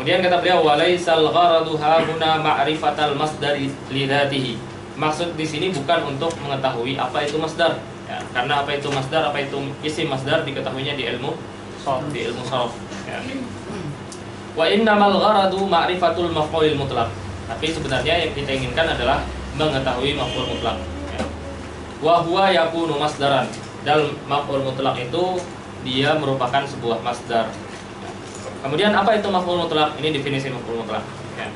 Kemudian kata beliau walaisal gharadu hauna ma'rifatal masdari lidzatihi. Maksud di sini bukan untuk mengetahui apa itu masdar. Ya, karena apa itu masdar, apa itu isim masdar diketahuinya di ilmu sharaf. Ya. Wa innamal gharadu ma'rifatul maf'ulil mutlaq. Tapi sebenarnya yang kita inginkan adalah mengetahui maf'ul mutlak. Ya. Wa huwa yakunu masdaran. Dan maf'ul mutlak itu dia merupakan sebuah masdar. Ya. Kemudian apa itu maf'ul mutlak? Ini definisi maf'ul mutlak. Ya.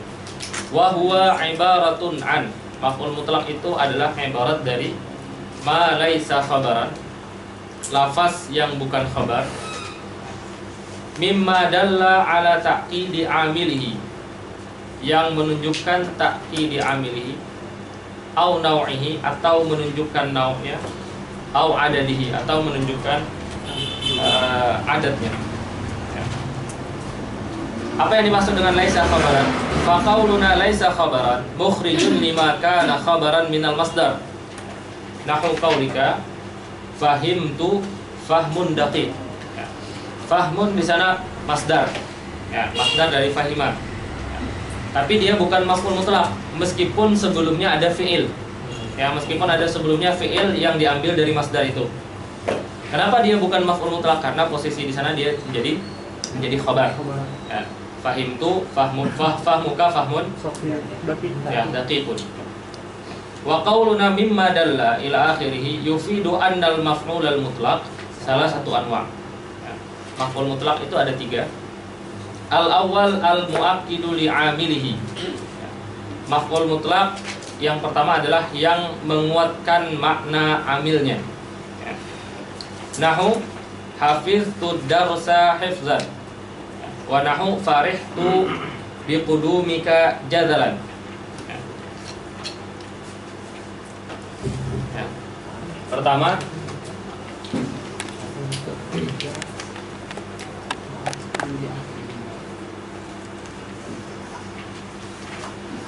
Wa huwa ibaratun an. Maf'ul mutlak itu adalah ibarat dari ma laisa khabaran. Lafaz yang bukan khabar. Mimma dalla ala ta'kidi amilihi, yang menunjukkan ta'kidi amilihi, au nau'ihi, atau menunjukkan nau'nya, au adadihi, atau menunjukkan adatnya. Ya. Apa yang dimaksud dengan laisa khabaran? Fa qauluna laisa khabaran mukhrijun lima kana khabaran minal masdar. Nahu qaulika fahimtu fahmun daqiq. Fahmun di sana masdar, ya, masdar dari fahima. Ya. Tapi dia bukan maf'ul mutlak, meskipun sebelumnya ada fi'il. Ya, meskipun ada sebelumnya fi'il yang diambil dari masdar itu. Kenapa dia bukan maf'ul mutlak? Karena posisi di sana dia menjadi khabar. Ya. Fahimtu, fahmuka, fahmun, ya, daqiqun. Wa qauluna mimma dalla ila akhirih yufidu annal maf'ul al mutlaq salah satu anwa'. Maf'ul mutlak itu ada 3. Al-awwal al-mu'akkidu li'amilihi. Maf'ul mutlak yang pertama adalah yang menguatkan makna amilnya. Nahu hafiztu darsa hifzan. Wa nahu farihtu biqudumika jadalan. Pertama,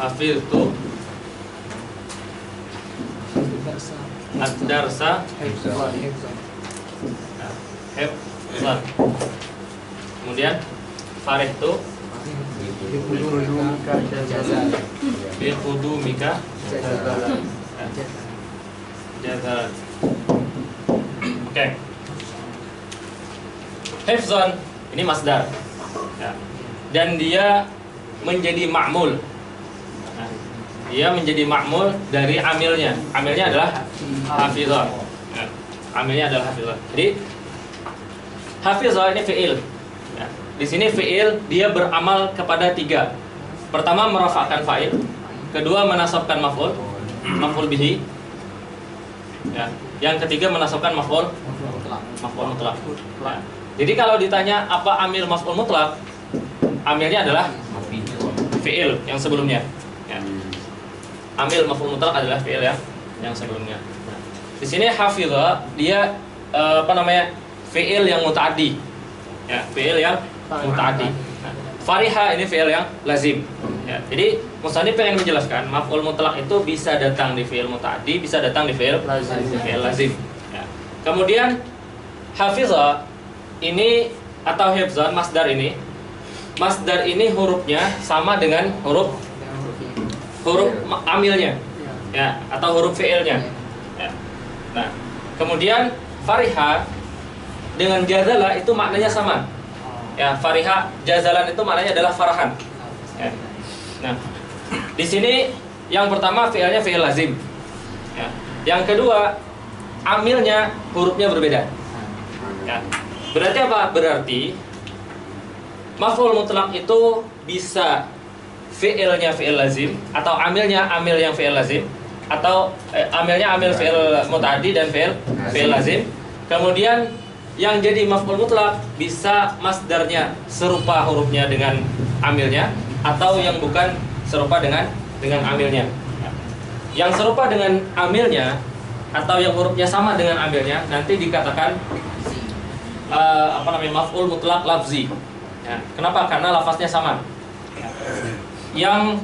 hafiztu ad-darsa hifzan. Kemudian farihtu biqudumika jazalan. Oke. Hifzan ini masdar. Ya. Dan dia menjadi ma'mul. Nah, dia menjadi ma'mul dari amilnya. Amilnya adalah hafizah. Ya. Amilnya adalah hafizah. Jadi hafizah ini fi'il. Ya. Di sini fi'il dia beramal kepada 3. Pertama merafa'kan fa'il, kedua menasabkan maf'ul, maf'ul bihi. Ya. Yang ketiga menasabkan maf'ul mutlak. Ya. Jadi kalau ditanya apa amil maf'ul mutlak, amilnya adalah fi'il yang sebelumnya. Ya. Amil maf'ul mutlak adalah fi'il yang sebelumnya. Nah, di sini hafizah dia fi'il yang muta'addi. Ya, fi'il yang muta'addi. Nah, fariha ini fi'il yang lazim. Ya, jadi musannif pengen menjelaskan maf'ul mutlak itu bisa datang di fi'il muta'addi, bisa datang di fi'il lazim. Ya. Kemudian hafizah ini atau hifzan masdar ini hurufnya sama dengan huruf amilnya, ya, atau huruf fi'ilnya. Ya. Nah, kemudian fariha dengan jazala itu maknanya sama. Ya, fariha jazalan itu maknanya adalah farahan. Ya. Nah, di sini yang pertama fi'ilnya fi'il lazim. Ya. Yang kedua amilnya hurufnya berbeda. Ya. Berarti apa? Berarti maf'ul mutlak itu bisa fi'ilnya fi'il lazim, atau amilnya amil yang fi'il lazim, atau amilnya amil fi'il muta'addi dan fi'il lazim. Kemudian yang jadi maf'ul mutlak bisa masdarnya serupa hurufnya dengan amilnya, atau yang bukan serupa dengan amilnya. Yang serupa dengan amilnya atau yang hurufnya sama dengan amilnya nanti dikatakan maf'ul mutlak lafzi. Ya, kenapa? Karena lafaznya sama. Yang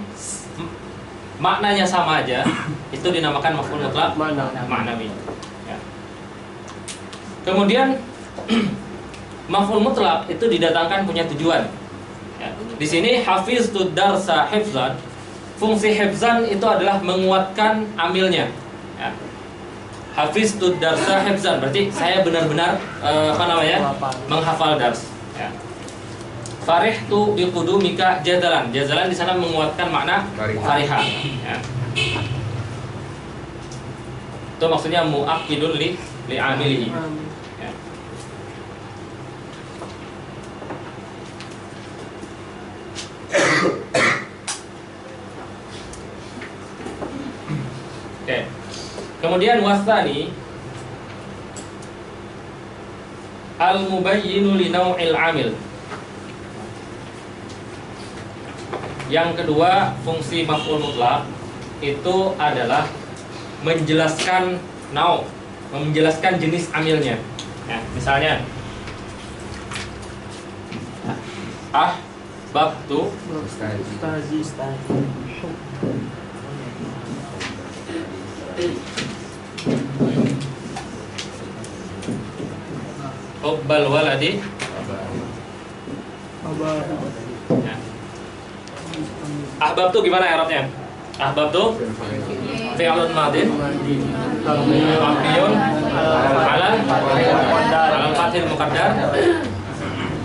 maknanya sama aja itu dinamakan maf'ul mutlak ma'nawi. Ya. Kemudian maf'ul mutlak itu didatangkan punya tujuan. Ya. Di sini hafiztud darsa hifzan. Fungsi hifzan itu adalah menguatkan amilnya. Ya. Hafiztud darsa hifzan berarti saya benar-benar menghafal dars. Ya. Farihtu biqudumika jazalan. Jazalan di sana menguatkan makna fariha. Ya. Itu maksudnya muakkidun li amilihi. Ya. Oke. Kemudian wasani al-mubayyinu li naw'il 'amil. Yang kedua, fungsi maf'ul mutlaq itu adalah menjelaskan menjelaskan jenis amilnya. Ya, misalnya ahbabtu hubbal waladi. Ya. Ahbab tuh gimana i'rabnya? Ahbab tuh fi'lun madin mabniun ala fathil muqaddar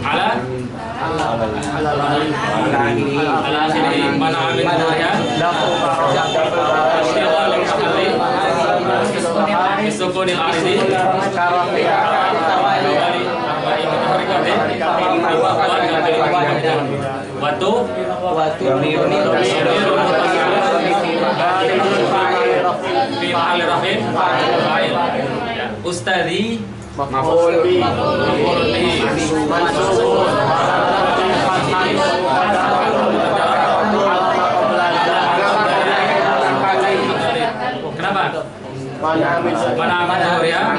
ala akhirih mana amil ya istiqlal muhalli bisukunil aridi watu ustadi maf'ul bihi kenapa? Mana amin ya?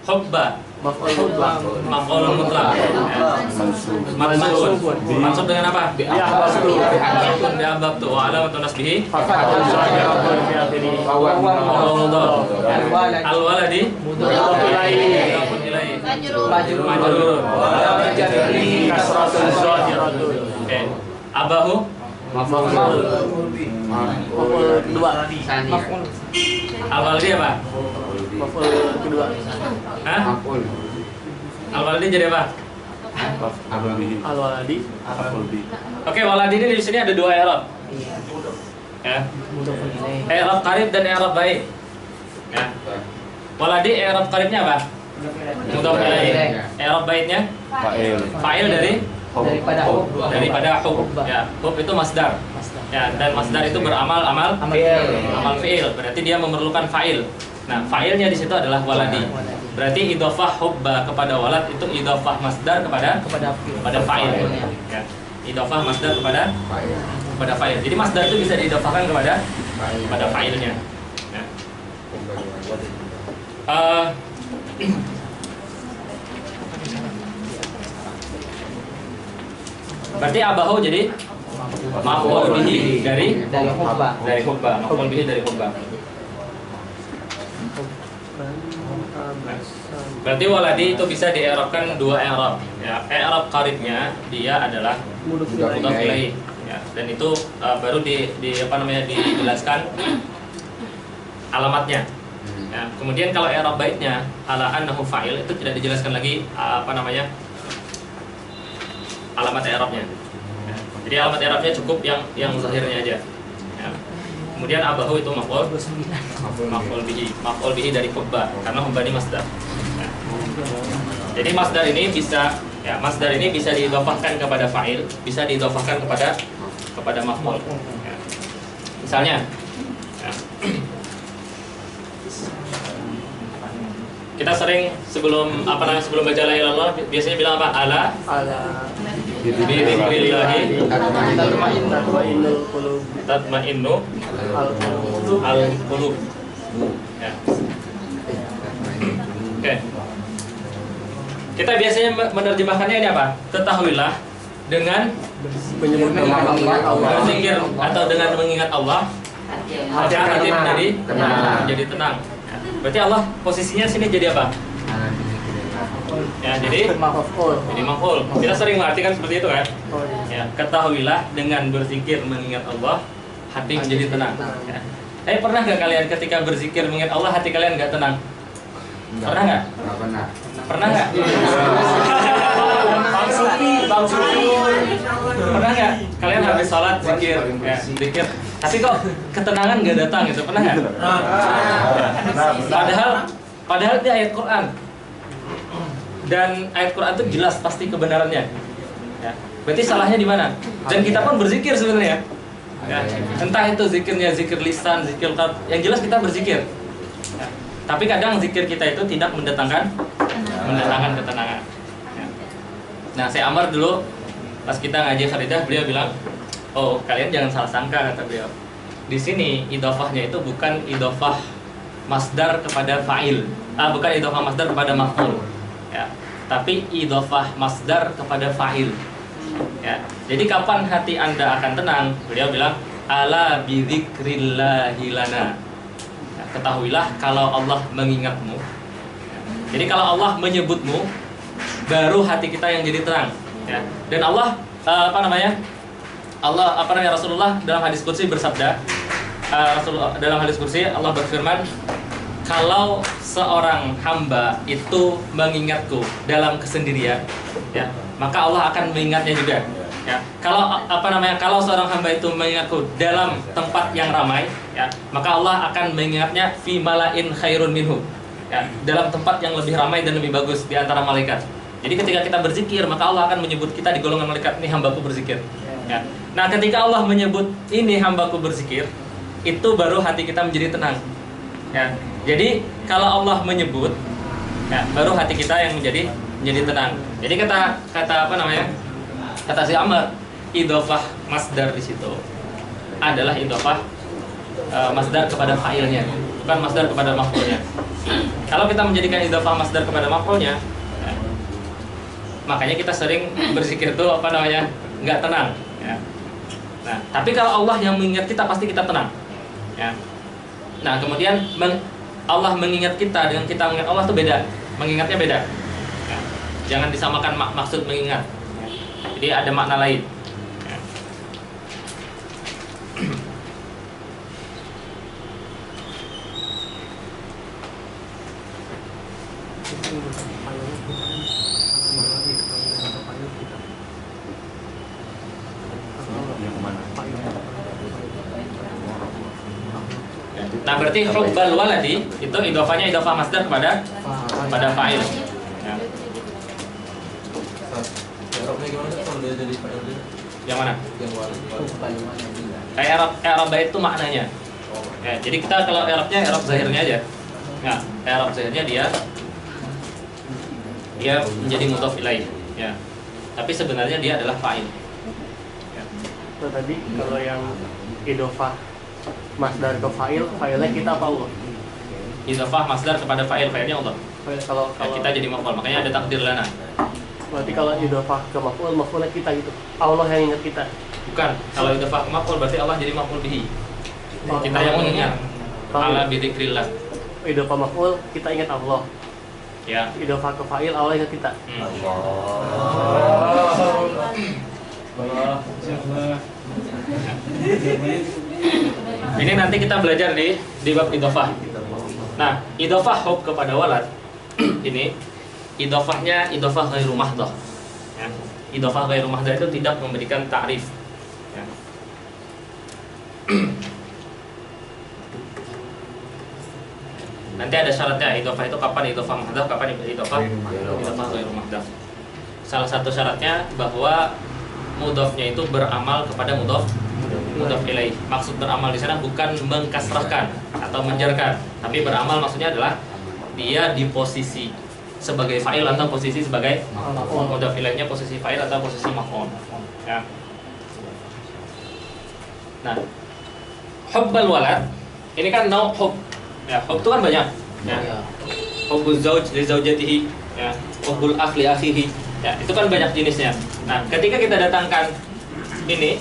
Hubba maf'ul mutlaq. Mansub dengan apa? Bi ahbabtu wa alamatu nasbihi al waladi majrur abahu al-waladi apa? kedua. Hah? Al-waladi jadi apa? Al-waladi. Oke, waladi ini di sini ada dua i'rab. Ya. I'rab qarib dan i'rab baik. Ya. Waladi i'rab qaribnya apa? Mudhaf ilaih. I'rab baiknya? Fa'il daripada hub. Ya, hub itu masdar. Ya, dan masdar itu beramal amal fi'il. Berarti dia memerlukan fa'il. Nah, fa'ilnya di situ adalah waladi. Berarti idhofah hubba kepada walad itu idhofah masdar kepada fa'il. Ya. Idhofah masdar kepada fa'il. Jadi masdar itu bisa diidhofahkan kepada fa'ilnya. Ya. Berarti abahu jadi maf'ul bihi dari hubba. Maf'ul bihi dari hubba. Berarti waladi itu bisa di-i'rabkan dua i'rab. Ya, i'rab qaribnya dia adalah mudhaf ilaih. Ya, dan itu baru dijelaskan alamatnya. Ya, kemudian kalau i'rab baitnya ala annahu fa'il itu tidak dijelaskan lagi alamat i'rabnya. Ya, jadi alamat i'rabnya cukup yang zahirnya aja. Ya. Kemudian abahu itu maf'ul bihi dari hubba karena hubba ini masdar. Ya. Jadi masdar ini bisa diidhofahkan kepada fa'il, bisa diidhofahkan kepada maf'ul. Ya. Misalnya, ya. Kita sering sebelum baca la ilaha illallah biasanya bilang apa? Ala bidzikrillahi tatma'innu al-qulub. Ya. Oke. Kita biasanya menerjemahkannya ini apa? Ketahuilah dengan berzikir atau dengan mengingat Allah hati menjadi tenang. Berarti Allah posisinya sini jadi apa? Ya, jadi maf'ul. Kita sering mengartikan seperti itu kan? Ya, ketahuilah dengan berzikir mengingat Allah, hati menjadi tenang. Ya. Pernah nggak kalian ketika berzikir mengingat Allah hati kalian nggak tenang? Pernah nggak? Nggak pernah. Pernah nggak? Bang Sufi. Pernah nggak? Kalian habis sholat zikir, ya, zikir. Tapi kok ketenangan nggak datang gitu? Pernah nggak? Padahal ini ayat Quran. Dan ayat Quran itu jelas pasti kebenarannya. Ya. Berarti salahnya di mana? Dan kita pun berzikir sebenarnya. Ya. Entah itu zikirnya zikir lisan, zikir qalb, yang jelas kita berzikir. Ya. Tapi kadang zikir kita itu tidak mendatangkan ketenangan. Ya. Nah, saya Amar dulu pas kita ngaji Faridah, beliau bilang, "Oh, kalian jangan salah sangka," kata beliau. Di sini idhofahnya itu bukan idhofah masdar kepada fa'il. Bukan idhofah masdar kepada maf'ul. Ya. Tapi idhofah masdar kepada fa'il. Ya. Jadi kapan hati Anda akan tenang? Beliau bilang, "Ala bidzikrillahi lana." Ya, ketahuilah kalau Allah mengingatmu. Ya. Jadi kalau Allah menyebutmu, baru hati kita yang jadi tenang. Ya. Dan Allah Rasulullah dalam hadis qudsi bersabda, dalam hadis qudsi Allah berfirman, kalau seorang hamba itu mengingatku dalam kesendirian, ya, maka Allah akan mengingatnya juga. Ya. Kalau seorang hamba itu mengingatku dalam tempat yang ramai, ya, maka Allah akan mengingatnya fi malain khairun minhu. Ya, dalam tempat yang lebih ramai dan lebih bagus di antara malaikat. Jadi ketika kita berzikir, maka Allah akan menyebut kita di golongan malaikat, ini hambaku berzikir. Ya. Nah, ketika Allah menyebut ini hambaku berzikir, itu baru hati kita menjadi tenang. Ya. Jadi kalau Allah menyebut, ya, baru hati kita yang menjadi tenang. Jadi kata si Amr, idhofah masdar di situ adalah idhofah masdar kepada fa'ilnya, bukan masdar kepada maf'ulnya. Kalau kita menjadikan idhofah masdar kepada maf'ulnya, ya, makanya kita sering berzikir itu nggak tenang. Ya. Nah, tapi kalau Allah yang mengingat kita, pasti kita tenang. Ya. Nah, kemudian Allah mengingat kita dengan kita mengingat Allah itu beda, mengingatnya beda. Ya. Jangan disamakan maksud mengingat. Ya. Jadi ada makna lain. Ya. Nah, berarti hubbal waladi itu idhofahnya idhofah masdar kepada fa'il. Ya. Yang mana? Kayak i'rab bait itu maknanya. Ya, jadi kita kalau i'rabnya i'rab zahirnya aja. Ya, i'rab zahirnya dia menjadi mudhof ilaih. Ya. Tapi sebenarnya dia adalah fa'il. Ya. Itu tadi kalau yang idhofah masdar ke fa'ilnya kita apa Allah? Idhofah masdar kepada fa'ilnya Allah. Kalau kita jadi maf'ul, makanya ada takdir lana. Berarti kalau idhofah ke maf'ulnya kita gitu. Allah yang ingat kita. Bukan, kalau idhofah ke maf'ul berarti Allah jadi maf'ul bihi. Kita yang mengingat. Ala bidzikrillah. Idhofah maf'ul kita ingat Allah. Ya. Idhofah ke fa'il Allah ingat kita. Ini nanti kita belajar di bab idhofah. Nah, idhofah hub kepada walad ini idhofahnya idhofah ghairu mahdah. Ya. Idhofah ghairu mahdah itu tidak memberikan ta'rif. Ya. Nanti ada syaratnya idhofah itu kapan idhofah mahdah, kapan idhofah ghairu mahdah. Salah satu syaratnya bahwa mudhofnya itu beramal kepada mudhof ilaih. Maksud beramal di sana bukan mengkasrahkan atau menjarkan, tapi beramal maksudnya adalah dia di posisi sebagai fa'il atau posisi sebagai mudhof ilaihnya posisi fa'il atau posisi maf'ul. Ya. Nah, hubbal walad ini kan nau hub. Ya, hub itu kan banyak. Ya. Hubbuz zauj li zaujatihi, ya. Hubbul akh li akhihi. Ya, itu kan banyak jenisnya. Nah, ketika kita datangkan ini,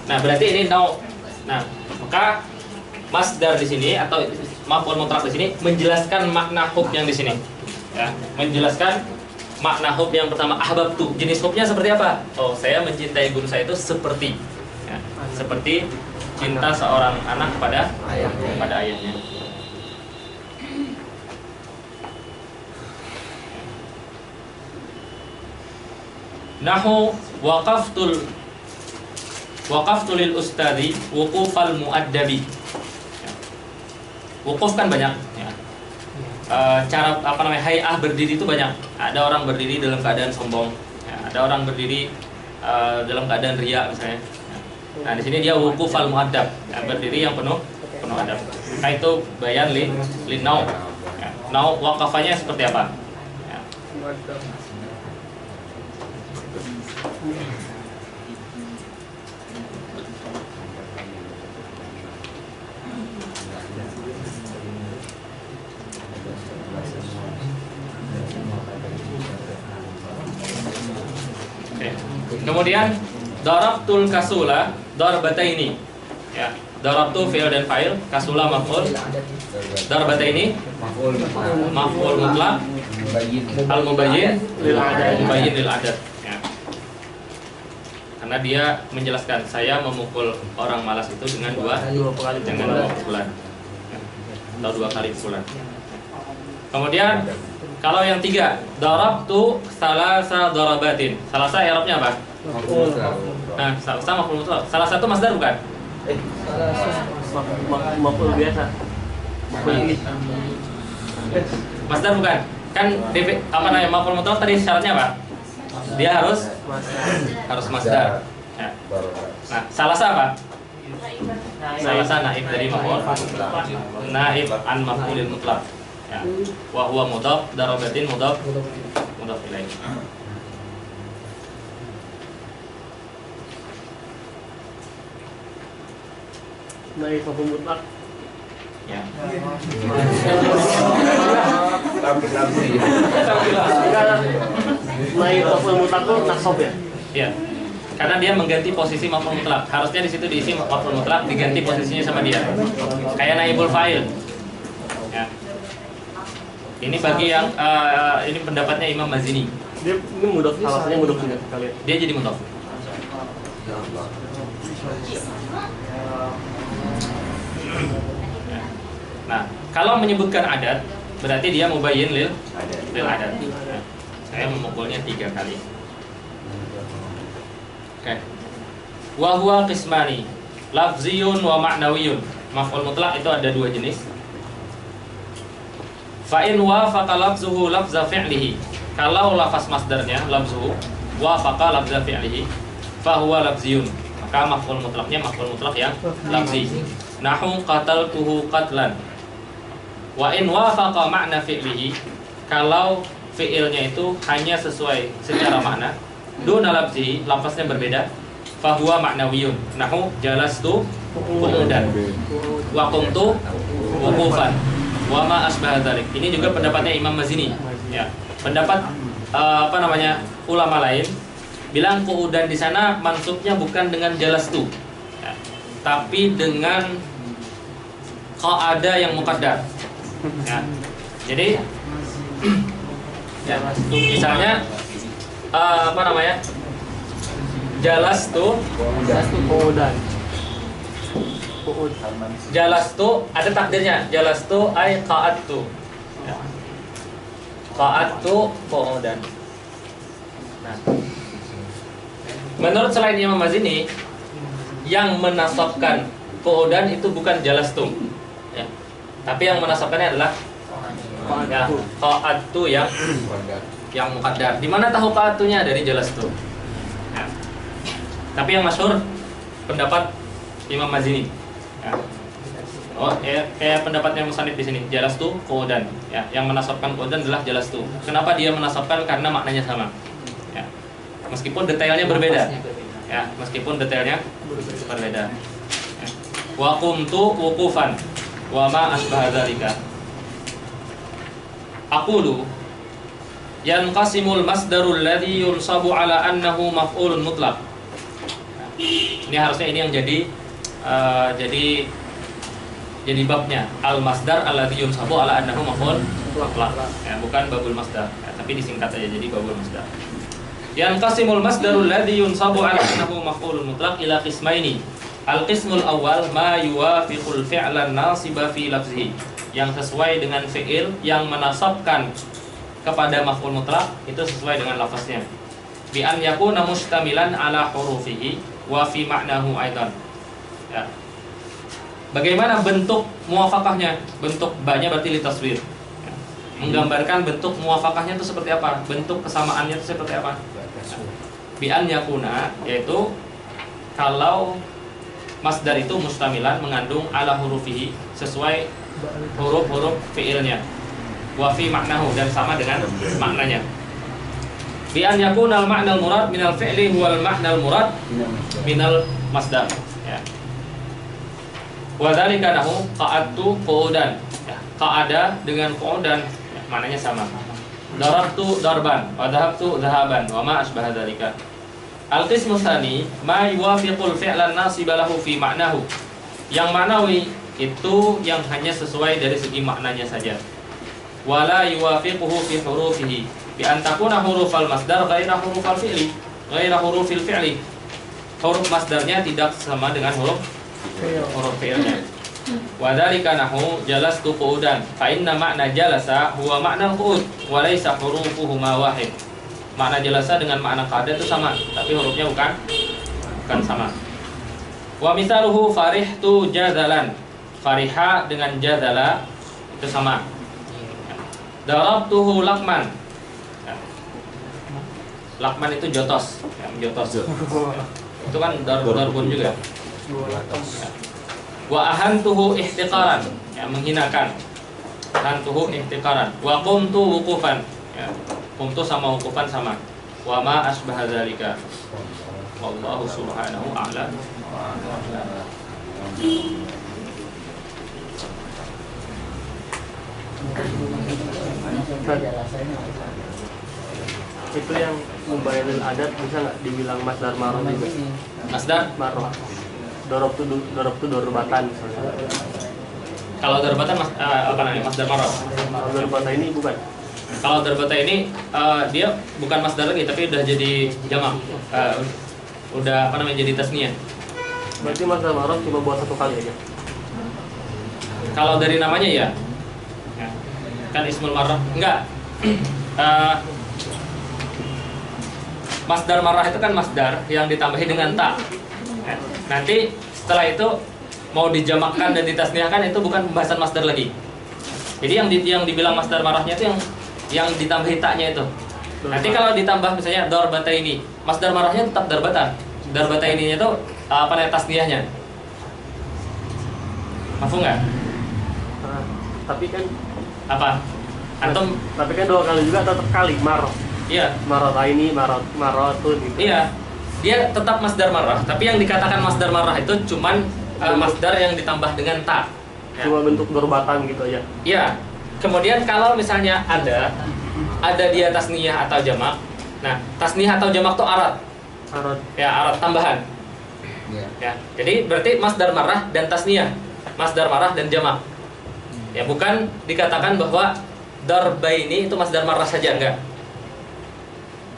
nah berarti ini nau. Nah, maka masdar di sini atau maf'ul mutlaq di sini menjelaskan makna hub yang di sini. Ya, menjelaskan makna hub yang pertama ahbabtu, jenis hubnya seperti apa? Oh, saya mencintai guru saya itu seperti ya, seperti cinta seorang anak kepada ayahnya. Nahu waqaftu lil ustadi wuqufal muaddabi. Wukuf kan banyak ya. Cara hay'ah berdiri itu banyak. Ada orang berdiri dalam keadaan sombong ya. Ada orang berdiri dalam keadaan riya misalnya ya. Nah di sini dia wukuf al muaddab ya, berdiri yang penuh adab. Nah itu bayan li nau ya. Nau wakafanya seperti apa ya. Kemudian darabtul kasula darbataini ya, darabtu fi'il dan fa'il, kasula maf'ul, darbataini maf'ul mutlaq, al mubayyin lil adad ya. Karena dia menjelaskan saya memukul orang malas itu dengan dua pukulan ya. Atau 2 kali pukulan. Kemudian kalau yang 3, darabtu salasa darabatin. Salasa i'rabnya apa? Nah, salasa maf'ul mutlaq. Salah satu masdar bukan? Maf'ul biasa. Masdar bukan? Kan maf'ul mutlaq tadi syaratnya apa? Dia harus masdar. Ya. Nah, salasa apa? Salasa naib dari maf'ul. Naib an maf'ulil mutlaq. Ya. Wa huwa mudhaf, darabatin mudhaf ilaih. Naib maf'ul mutlaq. Ya. Naib maf'ul mutlaq itu nasab ya? Iya. Karena dia mengganti posisi maf'ul mutlaq. Harusnya di situ diisi maf'ul mutlaq, diganti posisinya sama dia. Kayak naibul fa'il. Ya. Ini bagi yang ini pendapatnya Imam Mazini. Dia ini mudhaf, salasanya mudhaf juga kalian. Dia jadi mudhaf. Nah, kalau menyebutkan adat berarti dia mubayyin lil adat. Ya. Saya memukulnya 3 kali. Oke. Wa huwa qismani, lafziyun wa ma'nawiyun. Maf'ul mutlaq itu ada 2 jenis. Fa in wafaqa lafzuhu lafza fi'lihi. Kalau lafaz masdarnya lafzuhu wafaqa lafza fi'lihi, fa huwa lafziyun. Maka maf'ul mutlaqnya maf'ul mutlaq yang lafzi. Nahu qataltuhu qatlan. Wa in wafaqa ma'na fi'lihi. Kalau fi'ilnya itu hanya sesuai secara makna, duna lafzi, lafaznya berbeda, fa huwa ma'nawiyun. Nahu jalastu qu'udan wa qumtu wuqufan. Wa ma asbah dzalik. Ini juga pendapatnya Imam Mazini. Ya. Pendapat ulama lain bilang qu'udan di sana mansubnya bukan dengan jalastu. Ya. Tapi dengan qa'ada yang muqaddar. Ya. Jadi ya, misalnya jalastu qu'udan. Jalastu ada takdirnya. Jalastu ay qa'adtu. Ya. Qa'adtu qu'udan. Nah, menurut selain Imam Mazini, yang menasabkan qu'udan itu bukan jalastu. Ya. Tapi yang menasabkannya adalah ya, qa'adtu yang muqaddar. Di mana tahu qa'adtunya? Dari jalastu. Ya. Tapi yang masyhur pendapat Imam Mazini. Ya. Oh, kayak pendapatnya musannif di sini, jalastu qu'udan. Ya, yang menasabkan qu'udan adalah jalastu. Kenapa dia menasabkan? Karena maknanya sama. Ya. Meskipun detailnya berbeda. Ya, meskipun detailnya berbeda. Ya. Wa qumtu wuqufan wa ma asbaha dzalika. Aqulu yanqasimul masdarul ladzi yunsabu ala annahu maf'ulun mutlaq. Ini harusnya ini yang jadi babnya al masdar alladzi yunsabu ala annahu maf'ul mutlaq. Ya, bukan babul masdar. Ya, tapi tapi disingkat aja jadi babul masdar. Yanqasimul masdarul ladzi yunsabu 'ala annahu maf'ulun mutlaq ila qismaini. Al-qismul awal ma yuwafiqul fi'lan nasiba fi lafzihi, yang sesuai dengan fi'il yang menasabkan kepada maf'ul mutlaq itu sesuai dengan lafaznya. Bi an yakuna mustamilan ala hurufihi wa fi ma'nahu aidan. Ya. Bagaimana bentuk muwafaqahnya? Bentuk ba-nya berarti litaswir. Ya. Menggambarkan bentuk muwafaqahnya itu seperti apa? Bentuk kesamaannya itu seperti apa? Bi an yakuna, yaitu kalau masdar itu mustamilan mengandung ala hurufihi sesuai huruf-huruf fi'ilnya, wa fi maknahu dan sama dengan maknanya. Bi an yakuna al ma'na al murad minal fi'li huwa al ma'na al murad minal masdar. Ya. Wa dzalika nahu qa'adtu qu'udan. Ya, qa'ada dengan qu'udan ya, maknanya sama. Darabtu darban wa dhahabtu dhahaban wa ma asbaha dzalika. Al-qismu tsani ma yuwafiqul fi'lan nasiba lahu fi ma'nahu. Yang ma'nawi itu yang hanya sesuai dari segi maknanya saja. Wala yuwafiquhu fi hurufihi bi an takuna hurufal masdar ghaira hurufal fi'li, ghaira hurufil fi'li. Huruf masdarnya tidak sama dengan huruf fi'ilnya. Wa dzalika nahu jalastu qu'udan fa inna ma'na jalasa huwa ma'na al-qu'ud wa laysa hurufuhuma wahid. Makna jalasa dengan makna qa'ada itu sama, tapi hurufnya bukan sama. Wa mithaluhu farihtu jadalan. Fariha dengan jadala itu sama. Darabtuhu lakman. Lakman itu jotos, ya, jotos. Itu kan darbun juga. Wa ahantuhu ihtiqaran, ya, menghinakan. Ahantuhu ihtiqaran. Wa qumtu wuqufan. Ya. Qumtu sama wukufan sama. Wa ma asbaha dzalika. Wallahu subhanahu a'lam. Itu yang mubayyinul adat bisa nggak dibilang masdar marah juga? Masdar Marah. Dorob tu dorobatan. kalau darbatan apa namanya? Masdar marah. Kalau dorobatan ini bukan. Kalau darbata ini dia bukan masdar lagi tapi udah jadi jamak. Udah apa namanya? Jadi tasniyah. Berarti masdar marah cuma buat satu kali aja. Kalau dari namanya ya. Ya. Kan ismul marah. Enggak. Masdar marah itu kan masdar yang ditambahi dengan ta. Ya. Nanti setelah itu mau dijamakkan dan ditasniahkan itu bukan pembahasan masdar lagi. Jadi yang dibilang masdar marahnya itu yang ditambahi taknya itu. Nanti kalau ditambah misalnya darbata ini, masdar marahnya tetap darbatan. Darbata ininya itu apa namanya tasniahnya? Mafhum nggak? Tapi kan Apa? Antum? Tapi kan dua kali juga tetap kali marah. Iya. Marah ini maratun gitu. Iya. Dia tetap masdar marah, tapi yang dikatakan masdar marah itu cuman masdar yang ditambah dengan ta. Ya. Cuma bentuk dorbatan gitu aja. Iya. Kemudian kalau misalnya ada dia tasniyah atau jamak. Nah, tasniyah atau jamak itu arat. Arat. Ya, arat tambahan. Ya. Jadi berarti masdar marah dan tasniyah, masdar marah dan jamak. Ya, bukan dikatakan bahwa darbaini itu masdar marah saja, enggak.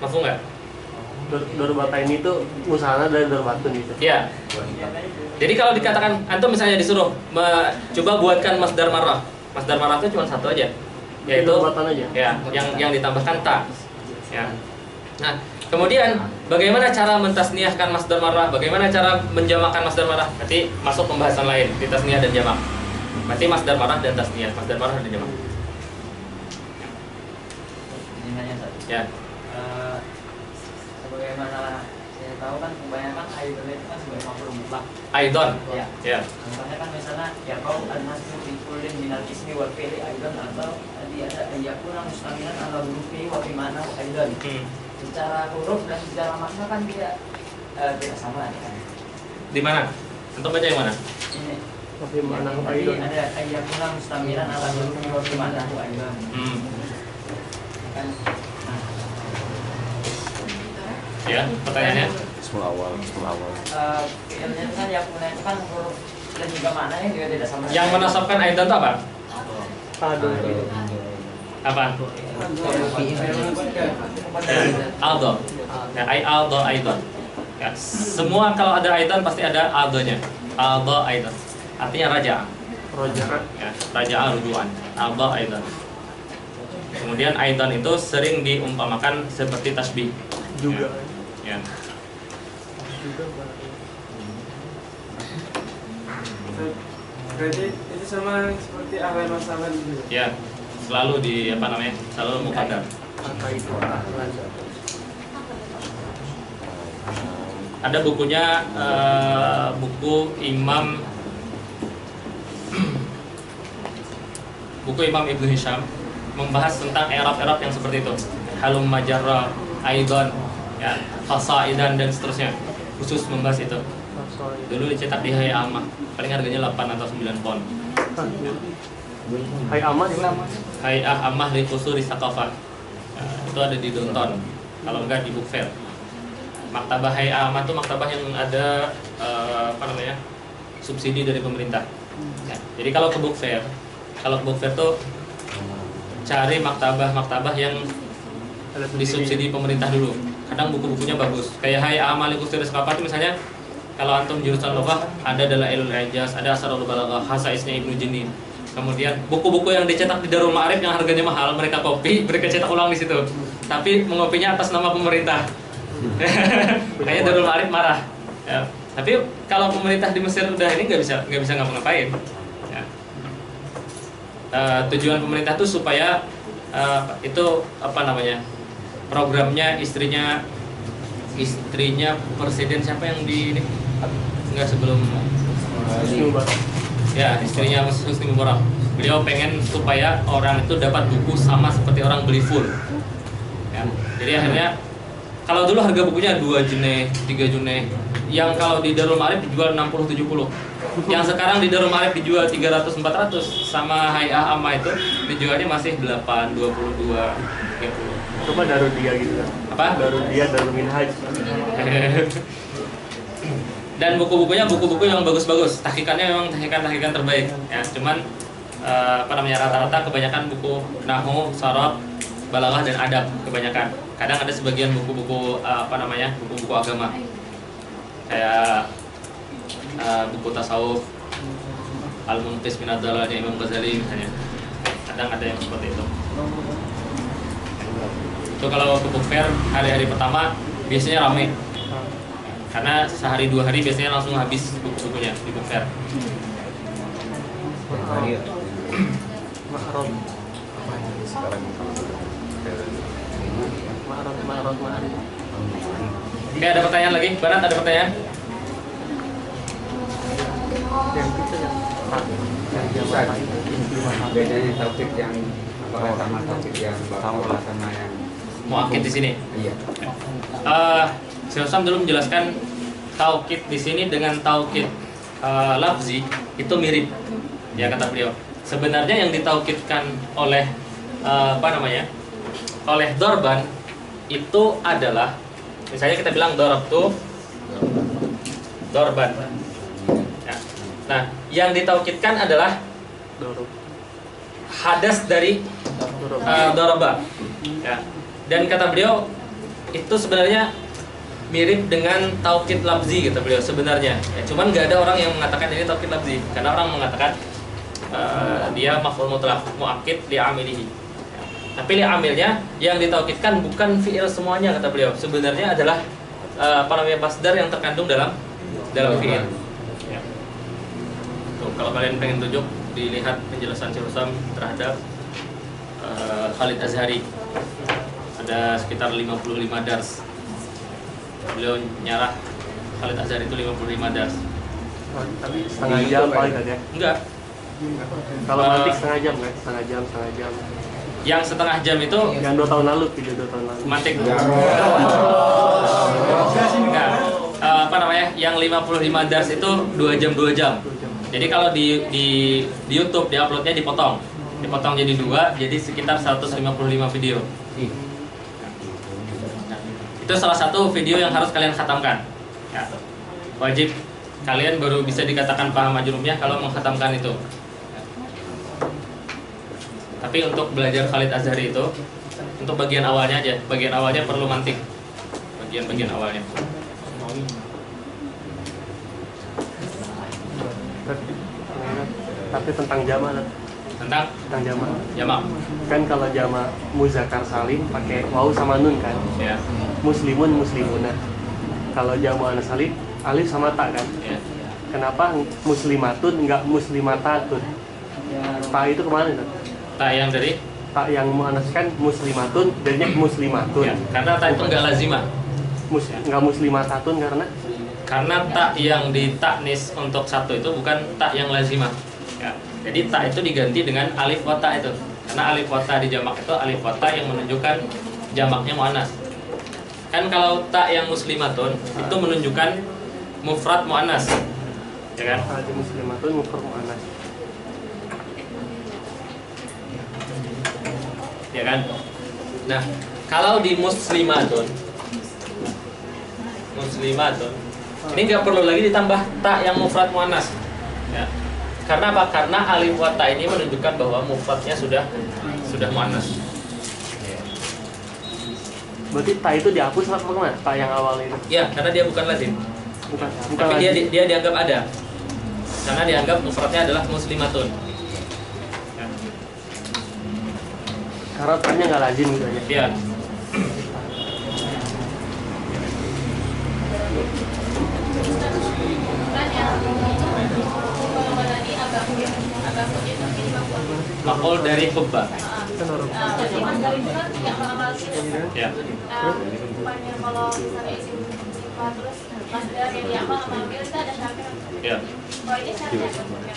Mafhum enggak? Dorbatan ini tuh usaha dari dorbatun gitu. Iya. Jadi kalau dikatakan antum misalnya disuruh coba buatkan masdar marah. Masdar marah itu cuma satu aja. Yaitu dorbatan aja. Ya, yang ditambahkan ta. Ya. Nah, kemudian bagaimana cara mentasniahkan masdar marah? Bagaimana cara menjamakkan masdar marah? Nanti masuk pembahasan lain di tasniah dan jamak. Berarti masdar marah dan tasniah, masdar marah dan jamak. Ya. Sebagaimana saya tahu kan kebanyakan idol itu kan sebagai maf'ul mutlak. Aidon. Ya. Ya. Contohnya kan misalnya ya kau an-nasbu fi kullin minal ismi wal fi'li aidon, atau tadi ada ayyakuna mustamilan ala hurufi wa fi ma'na aidon. Secara huruf dan secara makna kan dia tidak sama ya. Di mana? Antum baca yang mana? Ini Tapi mana tadi aidon? ada ayyakuna mustamilan ala hurufi wa fi ma'na aidon. Kan Ya, pertanyaannya. Ismul awal. fi'ilnya kan yakuna itu kan huruf dan juga maknanya juga tidak sama. Yang menasabkan aidan itu apa? Aduh. Apa? Aldo. Ya, aldo aidan. Ya, semua kalau ada aidan pasti ada aldonya. Aldo aidan. Artinya raja. Ya, raja rujuan. Aldo aidan. Kemudian aidan itu sering diumpamakan seperti tasbih. Juga. Ya. Berarti itu sama seperti ahlan wasalan gitu. Ya. Selalu selalu muqaddam. Ada bukunya buku Imam Ibnu Hisham membahas tentang i'rab-i'rab yang seperti itu. Halum majarra, aidan, ya, fasaidan dan seterusnya. Khusus membahas itu. Dulu dicetak di Hay'ah Ammah. Paling harganya 8 atau 9 pound. Hay'ah Ammah li Qusuri Tsaqafah. Itu ada di Downtown. Kalau enggak di Book Fair. Maktabah Hay'ah Ammah itu maktabah yang ada subsidi dari pemerintah. Ya, jadi kalau ke Book Fair tuh cari maktabah yang disubsidi pemerintah dulu. Kadang buku-bukunya bagus. Kayak Hay'ah Ammah li Qusuri Tsaqafah itu misalnya, kalau antum jurusan lughah ada Dalailul I'jaz, ada Asrarul Balaghah, Khasaisnya Ibnu Jinnin. Kemudian buku-buku yang dicetak di Darul Ma'arif yang harganya mahal, mereka copy, mereka cetak ulang di situ. Tapi mengopinya atas nama pemerintah. Kayaknya Darul Ma'arif marah. Ya. Tapi kalau pemerintah di Mesir udah ini nggak bisa ngapa-ngapain. Ya. Tujuan pemerintah tuh supaya programnya istrinya presiden siapa yang di ini? Enggak, sebelum ya, istrinya Husni Mubarak. Beliau pengen supaya orang itu dapat buku sama seperti orang beli full. Ya. Jadi akhirnya kalau dulu harga bukunya 2 june, 3 june, yang kalau di Darul Ma'arif dijual 60-70. Yang sekarang di Darul Ma'arif dijual 300-400, sama Hay'ah Ammah itu dijualnya masih 8, 22, 30. Coba Darul Dia gitu kan. Apa? Darul Dia, Darul Minhaj. Dan buku-bukunya buku-buku yang bagus-bagus. Tahqiqannya memang tahqiqan terbaik. Ya, cuman rata-rata kebanyakan buku nahwu, sharaf, balaghah dan adab kebanyakan. Kadang ada sebagian buku-buku buku-buku agama. Kayak buku tasawuf, Al-Munqidh min ad-Dalalnya Imam Ghazali misalnya. Kadang ada yang seperti itu. Itu kalau ke book fair hari-hari pertama biasanya ramai. Karena sehari 2 hari biasanya langsung habis buku-bukunya di book fair. Oke, ada pertanyaan lagi? Banat, ada pertanyaan? Bedanya taufik yang sama taufik yang bapak sama yang Mu'akkid di sini. Iya. Syekh Sam dulu menjelaskan taukid di sini dengan taukid lafzi itu mirip. Ya, kata beliau. Sebenarnya yang ditaukidkan oleh oleh dorban itu adalah, misalnya kita bilang dorabtu dorban. Ya. Nah, yang ditaukidkan adalah hadas dari doraba. Ya. Dan kata beliau itu sebenarnya mirip dengan taukid lafzi, kata beliau sebenarnya. Ya, cuman nggak ada orang yang mengatakan ini taukid lafzi, karena orang mengatakan dia maf'ul mutlaq mu'akkid li amilihi. Ya. Tapi li amilnya yang ditaukidkan bukan fi'il semuanya, kata beliau. Sebenarnya adalah masdar yang terkandung dalam fi'il. Ya. Tuh, kalau kalian pengen tunjuk, dilihat penjelasan Syekh Sam terhadap Khalid Azhari. Ada sekitar 55 dars. Beliau nyarah Khalid Azhari itu 55 dars. Tapi setengah jam paling aja. Enggak. Kalau nanti setengah jam kan? Setengah jam. Yang setengah jam itu yang 2 tahun lalu, video 2 tahun lalu. mantik. Enggak. Yang 55 dars itu 2 jam. Jadi kalau di YouTube diuploadnya dipotong jadi 2, jadi sekitar 155 video. Itu salah satu video yang harus kalian khatamkan. Ya. Wajib kalian baru bisa dikatakan paham majrumiyah kalau menghatamkan itu. Tapi untuk belajar Khalid Azhari itu untuk bagian awalnya aja. Bagian awalnya perlu mantik. Bagian awalnya. Tapi tentang jama, Tentang jama. jamak. Kan kalau jama muzakkar salim pakai waw sama nun kan. Ya. Muslimun muslimuna. Kalau jama anas salim alif sama ta kan. Ya. Kenapa muslimatun enggak muslimatatun? Ta itu kemana Ustaz? Tak yang dari Ta yang muannas kan muslimatun, jadinya muslimatun. ya, karena tak itu enggak lazimah. Enggak muslimatatun Karena tak yang ditaknis untuk satu itu bukan tak yang lazimah. Ya. Jadi tak itu diganti dengan alif wa ta itu. Karena alif wa ta di jamak itu alif wa ta yang menunjukkan jamaknya muannas. Kan kalau tak yang muslimatun itu menunjukkan mufrad muannas. Ya kan? ta muslimatun mufrad muannas. Ya kan? Nah, kalau di muslimatun ini nggak perlu lagi ditambah tak yang mufrad muannas. Ya. Karena apa? Karena alif wa ta ini menunjukkan bahwa mufradnya sudah muannas. Berarti ta itu dihapus apa gimana? Ta yang awal itu. Ya, karena dia bukan lazim. Bukan Tapi lagi. dia dianggap ada. Karena dianggap mufradnya adalah muslimatun. Ya. Karena ta-nya nggak lazim gitu aja. Ya. Makul dari hubba. Ya. Bukannya kalau misalnya isim sifat terus masdar yang diamal sama ambil itu ada syaratnya. Ya. Kalau ini syaratnya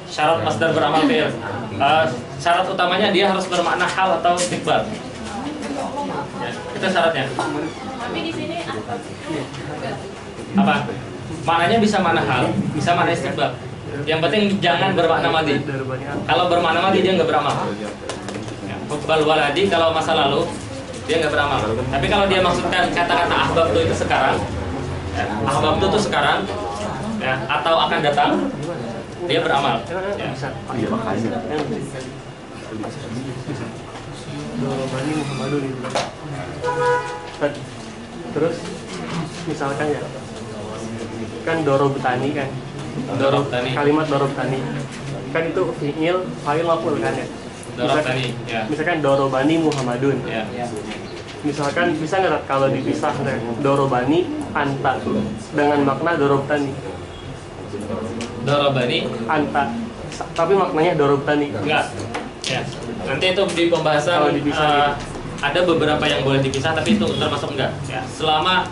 Syarat masdar beramal fi'il. Syarat utamanya dia harus bermakna hal atau istiqbal. Ya, itu syaratnya. tapi di sini Apa? Maknanya bisa makna hal, bisa makna istiqbal. Yang penting jangan bermakna madi. Kalau bermakna madi dia nggak beramal. Hubbal waladi kalau masa lalu dia nggak beramal. Tapi kalau dia maksudkan kata-kata ahbab itu sekarang, ahbab itu sekarang, ya, atau akan datang, dia beramal. Ya. Bisa. Iya makanya. Dorobani Muhammadun itu. Terus misalkan ya, kan dorobtani kan. Dorobtani. Kalimat dorobtani kan itu fi'il, fa'il, maf'ul kan ya. Dorobtani. Ya. Misalkan dorobani Muhammadun. Ya. Misalkan bisa nggak kalau dipisah dorobani anta dengan makna dorobtani Dorobani anta, tapi maknanya dorobtani. enggak. Ya. Nanti itu di pembahasan Kalau dipisah ada beberapa yang boleh dipisah tapi itu termasuk enggak. Ya. Selama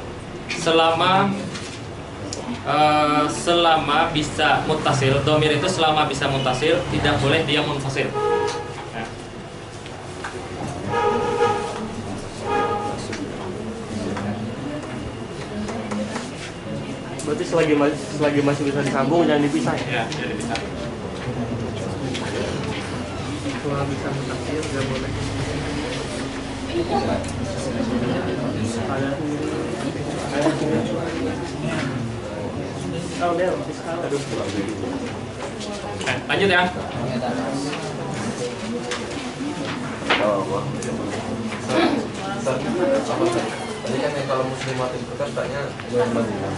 bisa muttasil, domir itu selama bisa muttasil tidak boleh dia munfasil. Ya. Berarti selagi masih bisa disambung jangan dipisah ya. Ya, jadi bisa. Kalau bisa mutakhir nggak boleh. Ada tahu deh sekarang. Aduh. Lanjut ya. Tadi kan yang kalau muslimat itu kan taknya yang lazimah.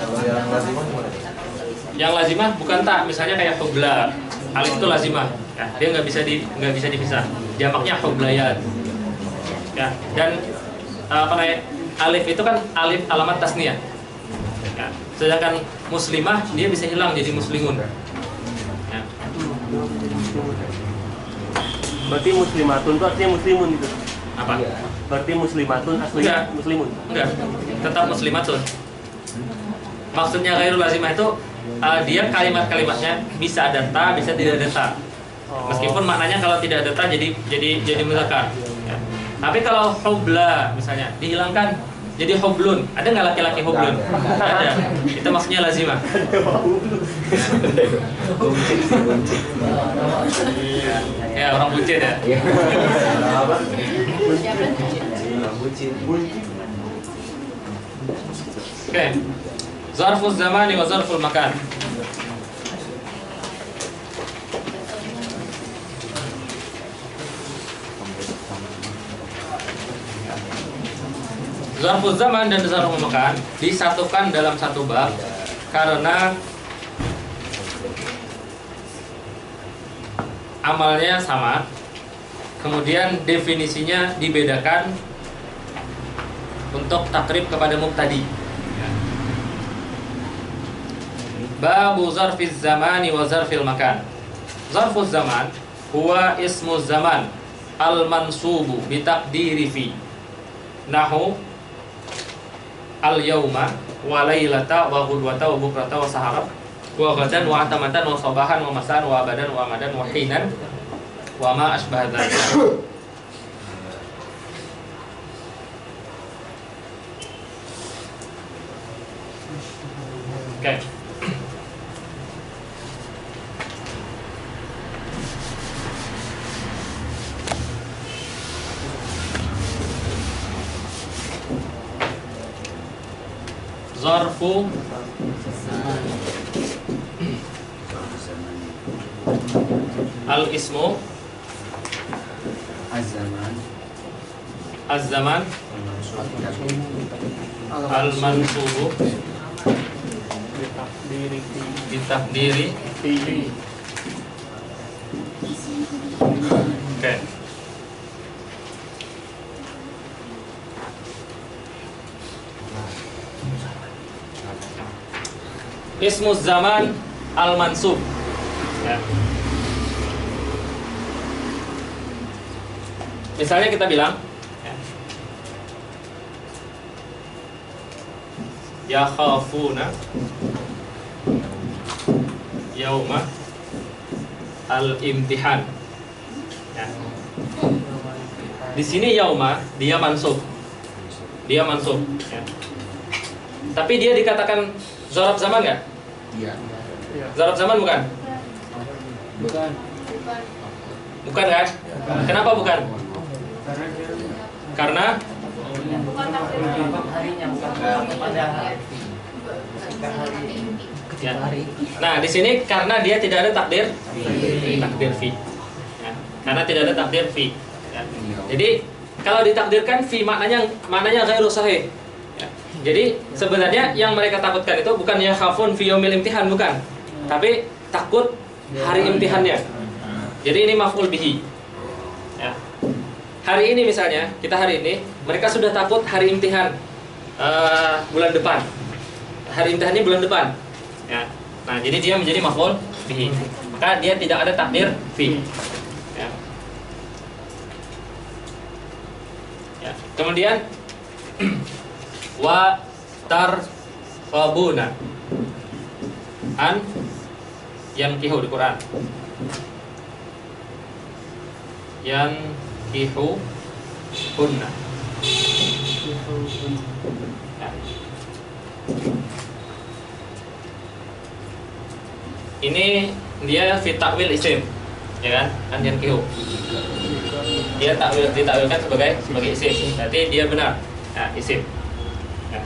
Kalau yang lazimah gimana? Yang lazimah bukan tak, misalnya kayak hubla. Alif itu lazimah. Ya, dia nggak bisa dipisah. Jamaknya hublayat. Ya, dan apa namanya? Alif itu kan alif alamat tasniyah. Ya, sedangkan muslimah dia bisa hilang jadi muslimun. Ya. Berarti muslimatun itu artinya muslimun gitu. Apa? Berarti muslimatun aslinya Enggak. muslimun. Enggak, tetap muslimatun. Maksudnya ghairul lazimah itu dia kalimat-kalimatnya bisa ada ta, bisa tidak ada ta. Meskipun maknanya kalau tidak ada ta jadi muzakkar. Ya. Tapi kalau hubla misalnya dihilangkan jadi hublun. Ada nggak laki-laki hublun? Ada. Itu maksudnya lazimah. Ya, orang bucin ya. Oke. Zarful zamani wa zarful makan. Zarful zaman dan zarful makan disatukan dalam satu bab karena amalnya sama, kemudian definisinya dibedakan untuk takrib kepada mubtadi. Babu zarfiz zamani wa zarfil makan. Zarfuz zaman huwa ismu zaman al-mansubu bitaqdiri fi nahu al-yawma wa laylata wa ghudwata wa bukrata wa sahara wa ghadan wa atamatan wa sabahan wa masaan wa abadan wa amadan wa hinan wa ma asbah dzalik. Oke. Zarfu al-ismu az-zaman al-mansubu bitaqdiri oke. Ismu zaman al-mansub ya. Misalnya kita bilang ya khafuna yauma al-imtihan ya. Di sini yauma dia mansub ya. Tapi dia dikatakan zarf zaman nggak? Iya. Zarf zaman bukan? Bukan. Bukan kan? Kenapa bukan? Karena Bukan takdir harinya, bukan pada hari. ya. Nah, di sini karena dia tidak ada takdir fi. Ya. Karena tidak ada takdir fi. Ya. Jadi kalau ditakdirkan fi maknanya ghairu sahih. Ya. Jadi sebenarnya yang mereka takutkan itu bukan ya khafun fi yaumil imtihan, bukan. Tapi takut hari imtihannya. Jadi ini maf'ul bihi. Ya. Hari ini misalnya, hari ini mereka sudah takut hari imtihan bulan depan. Hari imtihannya bulan depan. Ya. Nah, jadi dia menjadi maf'ul bihi. Maka dia tidak ada takdir fi. Ya. Ya. Kemudian wa targhabuna an yankihu di Quran. Yankihu hunna. Ya. Ini dia fi ta'wil isim, ya kan? An yankihu. Dia ditakwilkan sebagai isim. Berarti dia benar. Nah, isim. Ya.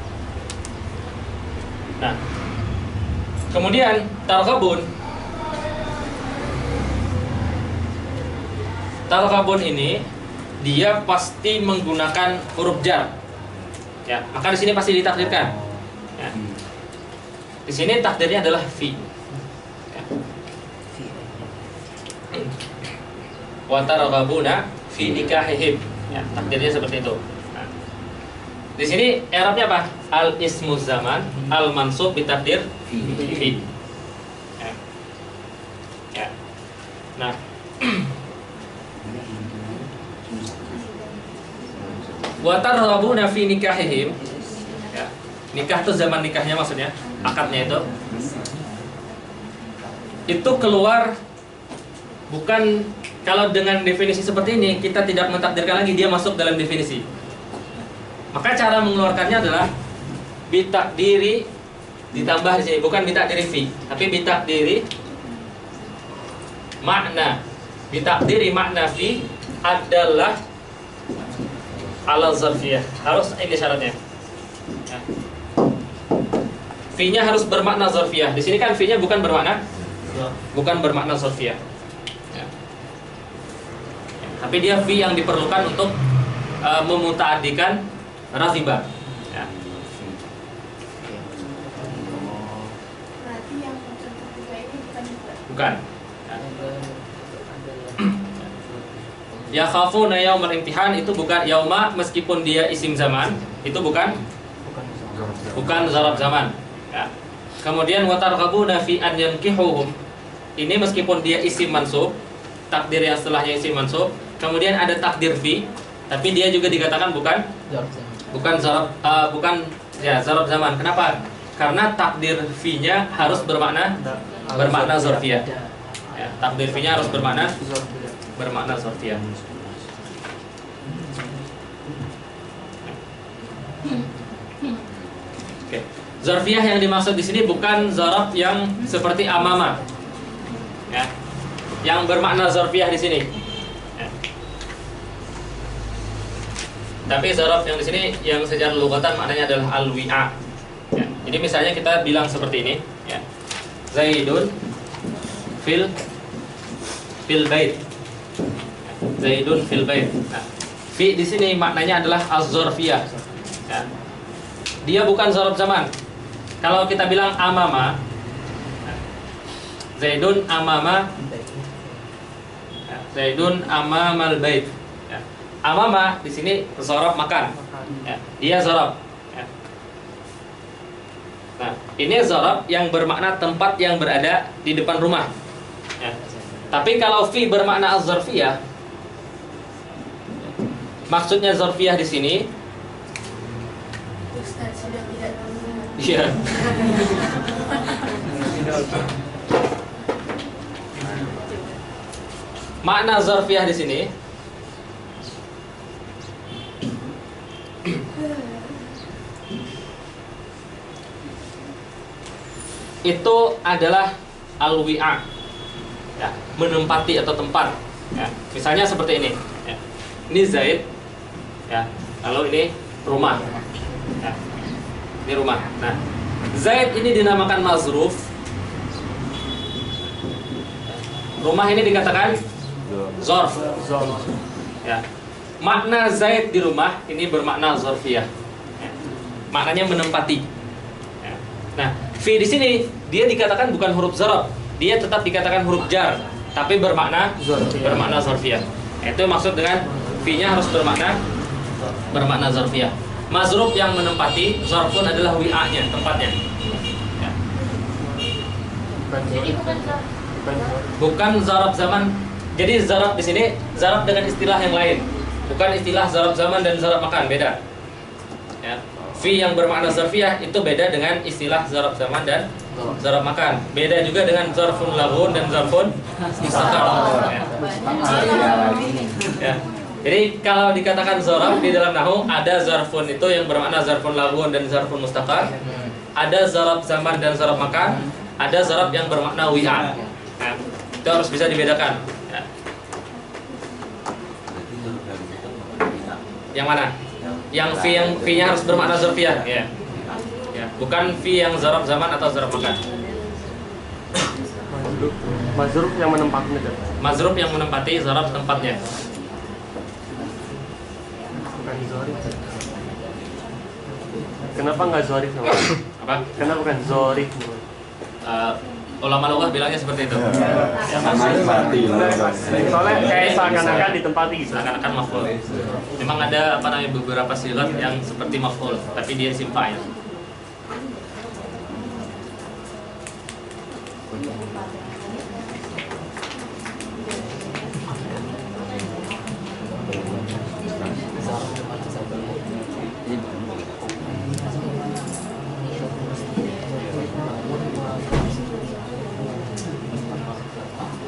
Nah, kemudian targhabun ini dia pasti menggunakan huruf jar. Ya, maka di sini pasti ditakdirkan. Ya. Di sini takdirnya adalah fi. Ya. Wa targhabuna fi nikahihim. Ya, takdirnya seperti itu. Nah. Di sini i'rabnya apa? Al ismu zaman al mansub bitakdir fi. Ya. Ya. Nah, wa targhabuna fi nikahihim. Ya. Nikah itu zaman nikahnya maksudnya, akadnya itu. Itu keluar bukan kalau dengan definisi seperti ini kita tidak mentakdirkan lagi dia masuk dalam definisi. Maka cara mengeluarkannya adalah bitakdiri ditambah di sini, bukan bitakdiri fi, tapi bitakdiri makna. Bitakdiri makna fi adalah ala zarfiyah. Harus ini syaratnya. Ya. Fi-nya harus bermakna zarfiyah. Di sini kan fi-nya bukan bermakna zarfiyah. Ya. Tapi dia fi yang diperlukan untuk memuta'addikan raziba. Bukan. Ya khafuna yaumal imtihan itu bukan yauma, meskipun dia isim zaman, itu bukan zaraf zaman. Ya. Kemudian wa targhabuna fi an yankihuhum. Ini meskipun dia isim mansub, takdir yang setelahnya isim mansub, kemudian ada takdir fi, tapi dia juga dikatakan bukan zaraf zaraf zaman. Kenapa? Karena takdir fi-nya harus bermakna zarfiyah. Ya, takdir fi-nya harus bermakna zarfiyah. Oke. Zarfiyah yang dimaksud di sini bukan zaraf yang seperti amama. Ya. Yang bermakna zarfiyah di sini. Ya. Tapi zaraf yang di sini yang secara lugatan maknanya adalah al-wi'a. Ya. Jadi misalnya kita bilang seperti ini, ya. Zaidun fil bait. Zaidun fil bait. Nah, fi di sini maknanya adalah az-zarfiyah. Ya. Dia bukan zaraf zaman. Kalau kita bilang amama, Zaidun amama, ya, Zaidun amamal bait. Ya. Amama di sini zaraf makan. Ya. Dia zaraf. Ya. Nah, ini zaraf yang bermakna tempat yang berada di depan rumah. Ya. Tapi kalau fi bermakna az-zarfiyah, maksudnya zarfiyah di sini, Ustaz sudah tidak tahu. iya. Makna zarfiyah di sini itu adalah al-wi'a, ya, menempati atau tempat. Ya, misalnya seperti ini. Ya. Ini Zaid, ya. Lalu ini rumah. Ya. Ini rumah. Nah, Zaid ini dinamakan mazruf. Rumah ini dikatakan zorf. Ya. Makna Zaid di rumah ini bermakna zorfiyah. Ya. Maknanya menempati. Ya. Nah, fi di sini dia dikatakan bukan huruf zarf, dia tetap dikatakan huruf jar, tapi bermakna zorfiyah. Itu maksud dengan fi-nya harus bermakna zorfiyah. Mazruf yang menempati, zarfun adalah wi'anya, tempatnya. Ya. Jadi bukan zaraf. Bukan zaraf zaman. Jadi zaraf di sini zaraf dengan istilah yang lain. Bukan istilah zaraf zaman dan zaraf makan, beda. Ya. Fi yang bermakna zarfiyah itu beda dengan istilah zaraf zaman dan zaraf makan. Beda juga dengan zarfun laghun dan zarfun mustaqar. Ya. Ya. Jadi kalau dikatakan zaraf di dalam nahwu ada zarfun itu yang bermakna zarfun laghun dan zarfun mustaqar. Ada zaraf zaman dan zaraf makan. Ada zaraf yang bermakna wi'a. Nah, itu harus bisa dibedakan. Ya. Yang mana? Yang fi-nya harus bermakna zarfiyah, ya. Ya, bukan fi yang zaraf zaman atau zaraf makan. Mazruf yang menempati. Mazruf yang menempati zaraf tempatnya. Bukan zorif. Kenapa nggak zorif? Apa? Kenapa bukan zorif? Ulama lughah bilangnya seperti itu. Soalnya kayak seakan-akan ditempati gitu. Seakan-akan maf'ul. Memang ada beberapa sigat yang seperti maf'ul, tapi dia isim fa'il.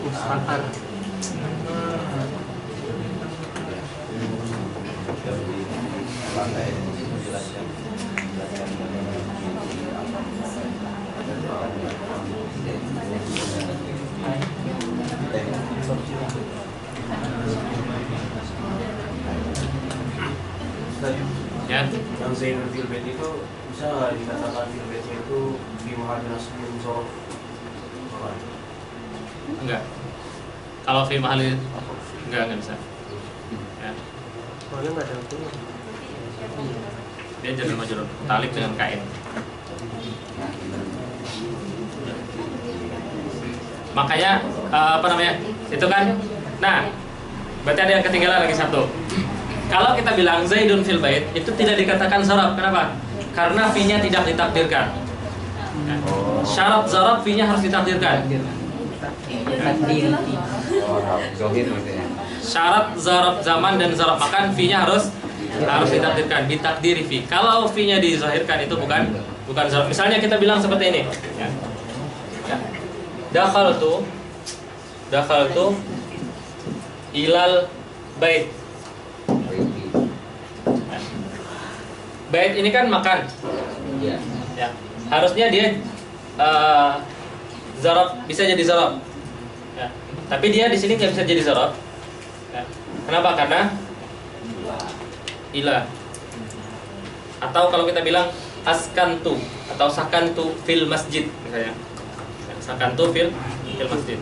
Mustaqar. Ya. Yang Zainul fil bait itu bisa nggak dikatakan fil baitnya itu di mahal nasbun zorof? Enggak. Kalau fi mahali enggak bisa. Ya. Soalnya nggak ada itu. Dia jar majrur, talik dengan kain. Makanya apa namanya? Itu kan. Nah, berarti ada yang ketinggalan lagi satu. Kalau kita bilang Zaidun fil bait itu tidak dikatakan zarab. Kenapa? Karena fi-nya tidak ditakdirkan. Syarat zarab fi-nya harus ditakdirkan. Zohir maksudnya. Syarat zarab zaman dan zarab makan fi-nya harus ditakdirkan, ditakdiri fi. Kalau fi-nya dizahirkan itu bukan zarab. Misalnya kita bilang seperti ini, ya. Ya. Dakhaltu ilal bait. Ya. Bait ini kan makan. Iya. Ya. Harusnya dia zarab, bisa jadi zarab. Ya. Tapi dia di sini nggak bisa jadi zarab. Ya. Kenapa? Karena ila. Atau kalau kita bilang askantu atau sakantu fil masjid misalnya. Ya, sakantu fil masjid.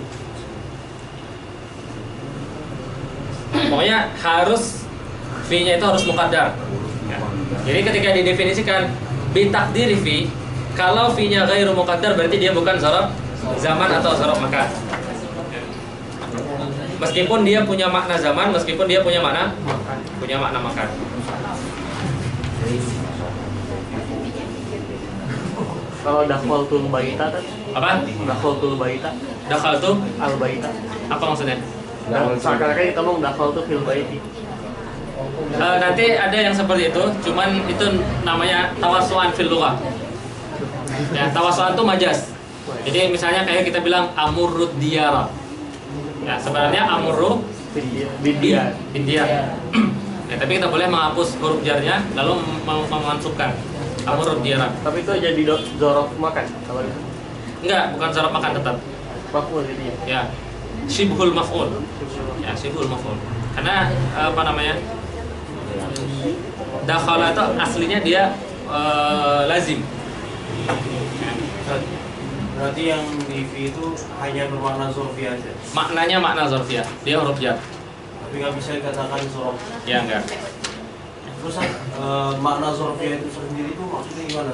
Pokoknya harus fi-nya itu harus muqaddar. Ya. Jadi ketika didefinisikan bitakdiri fi, kalau fi-nya ghairu muqaddar berarti dia bukan zarab zaman atau zarab makan. Meskipun dia punya makna zaman, meskipun dia punya makna makan. Kalau dakhaltul baita kan? Apa? Dakhaltul baita. Dakhaltu Al baita. apa maksudnya? Seakan-akan kita mau dakhaltu fil baiti. Nanti ada yang seperti itu, cuman itu namanya tawasu'an fil lughah. Ya, tawasu'an itu majas. Jadi misalnya kayak kita bilang amurrud diyara. Ya, sebenarnya amurru Bidia. Ya, tapi kita boleh menghapus huruf jarnya lalu memansubkan amurrud diyara. Tapi itu jadi zorof makan kalau itu. Enggak, bukan zarab makan tetap. Maf'ul jadi ya. Ya. Syibhul maf'ul. Ya, syibhul maf'ul. Karena apa namanya? Dakhala itu aslinya dia lazim. Berarti yang di fi itu hanya bermakna zorfi aja. Maknanya makna zarfiyah. Dia huruf jar. Tapi nggak bisa dikatakan zorof. Ya enggak. Terus makna zorfi itu sendiri itu maksudnya gimana?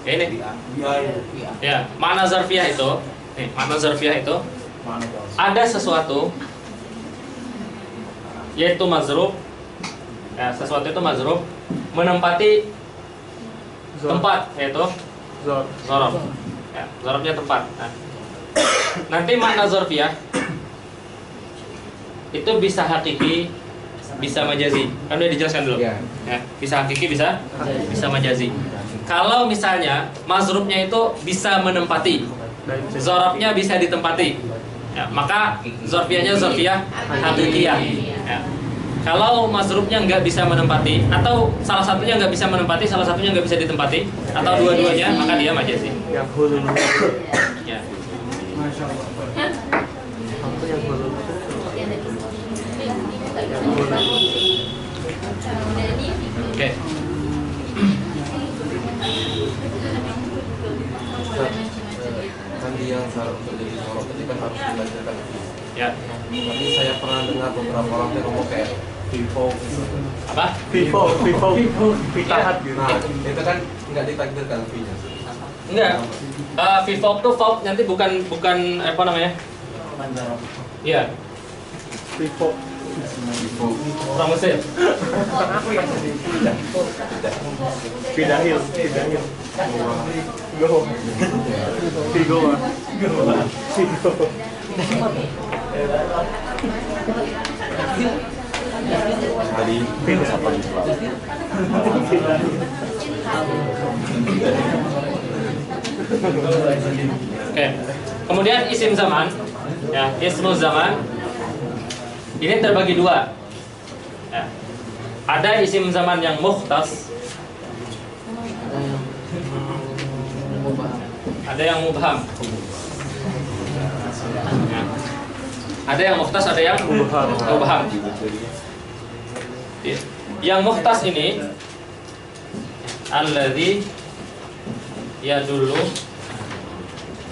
Ini. Ya. Ya, makna zarfiyah itu, makna zarfiyah itu ada sesuatu yaitu mazruf. Ya, sesuatu itu mazruf menempati tempat yaitu zorof. Ya, zorofnya tempat. Nah, nanti makna zarfiyah itu bisa hakiki, bisa majazi. Kan udah dijelaskan dulu. Ya. Ya, bisa hakiki, bisa majazi. Kalau misalnya mazrufnya itu bisa menempati, zorofnya bisa ditempati, ya, maka zorfiyahnya zorfiyah hakikiyah. Ya. Kalau mazrufnya nggak bisa menempati, atau salah satunya nggak bisa menempati, salah satunya nggak bisa ditempati, atau dua-duanya, maka dia majazi. Yang hulul. Ya. Apa yang hulul? Oke. Kan dia harus menjadi zorof tadi kan harus dilanjutkan. Ya. Tapi saya pernah dengar beberapa orang yang ngomong kayak Vivo gitu. Apa? Vivo, pitahat gitu. Nah, itu kan nggak ditakdirkan V-nya. Enggak. Vivok tuh Vok nanti bukan apa namanya? Iya. Vivo. Orang Mesir. Fidahil. Go. Vigo. Tadi siapa di Oke. Kemudian isim zaman, ya, ismu zaman ini terbagi dua. Ya. Ada isim zaman yang mukhtas, ada yang mubham. Ya. Ada yang mukhtas, ada yang mubham. Ya. Yang mukhtas ini alladzi yadullu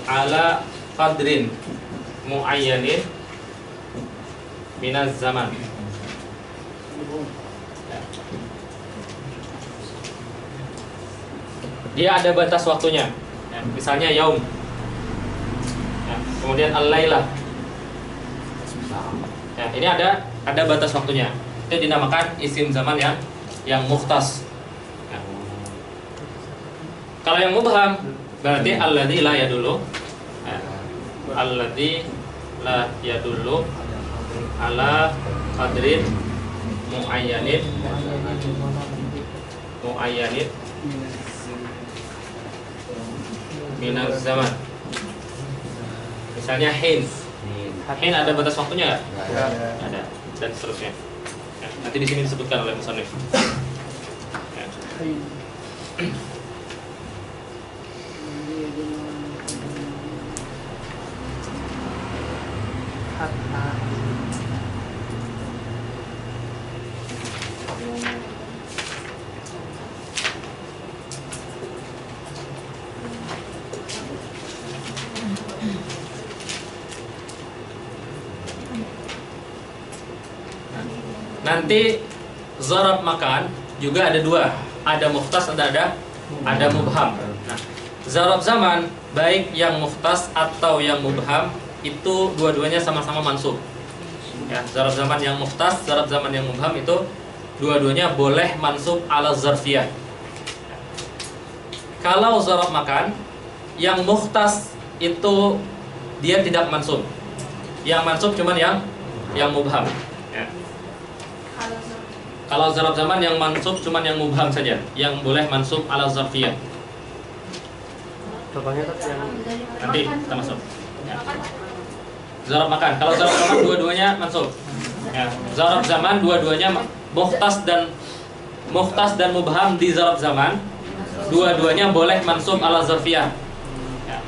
ala qadrin muayyanin minaz zaman. Dia ada batas waktunya. Ya, misalnya yaum. Ya. kemudian al-lailah. Ya, ini ada batas waktunya. Itu dinamakan isim zaman yang mukhtas. Ya. Kalau yang mubham berarti alladzi la yadullu, ya. Alladzi la yadullu ala qadrin muayyanin minaz zaman. Misalnya hin ada batas waktunya nggak? Ada, dan seterusnya. Ya, nanti di sini disebutkan oleh musannif. Ya. Nanti zarab makan juga ada dua, ada mukhtas, ada mubham. Nah, zarab zaman baik yang mukhtas atau yang mubham itu dua-duanya sama-sama mansub. Ya, zarab zaman yang mukhtas, zarab zaman yang mubham itu dua-duanya boleh mansub ala zarfiyah. Kalau zarab makan yang mukhtas itu dia tidak mansub. Yang mansub cuman yang mubham. Ya. Kalau zarab zaman yang mansub cuman yang mubham saja, yang boleh mansub ala zarfiyah. Contohnya yang Nanti kita masuk. Ya. Zarab makan. Kalau zarab zaman dua-duanya mansub. Ya. Zarab zaman dua-duanya mukhtas dan mubham di zarab zaman dua-duanya boleh mansub ala zarfiyah. Ya.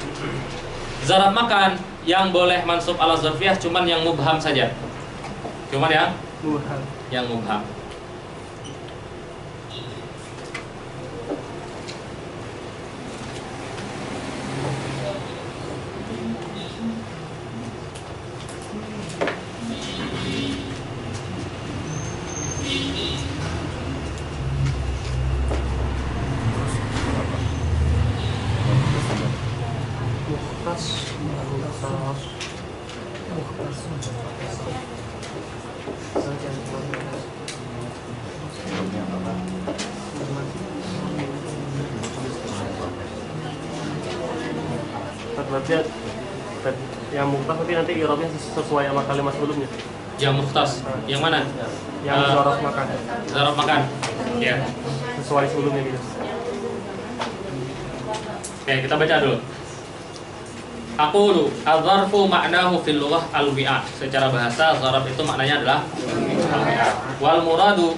Zarab makan yang boleh mansub ala zarfiyah cuman yang mubham saja. Cuman yang mubham. Berarti yang mukhtas nanti i'rabnya sesuai sama kalimat sebelumnya. Yang mukhtas, yang mana? Yang zarab makan. Zarab makan. Ya. Sesuai sebelumnya gitu. Oke, kita baca dulu. Aqulu adzarfu ma'nahu fil lughah al-wi'a. Secara bahasa zarab itu maknanya adalah al-wi'a. Wal muradu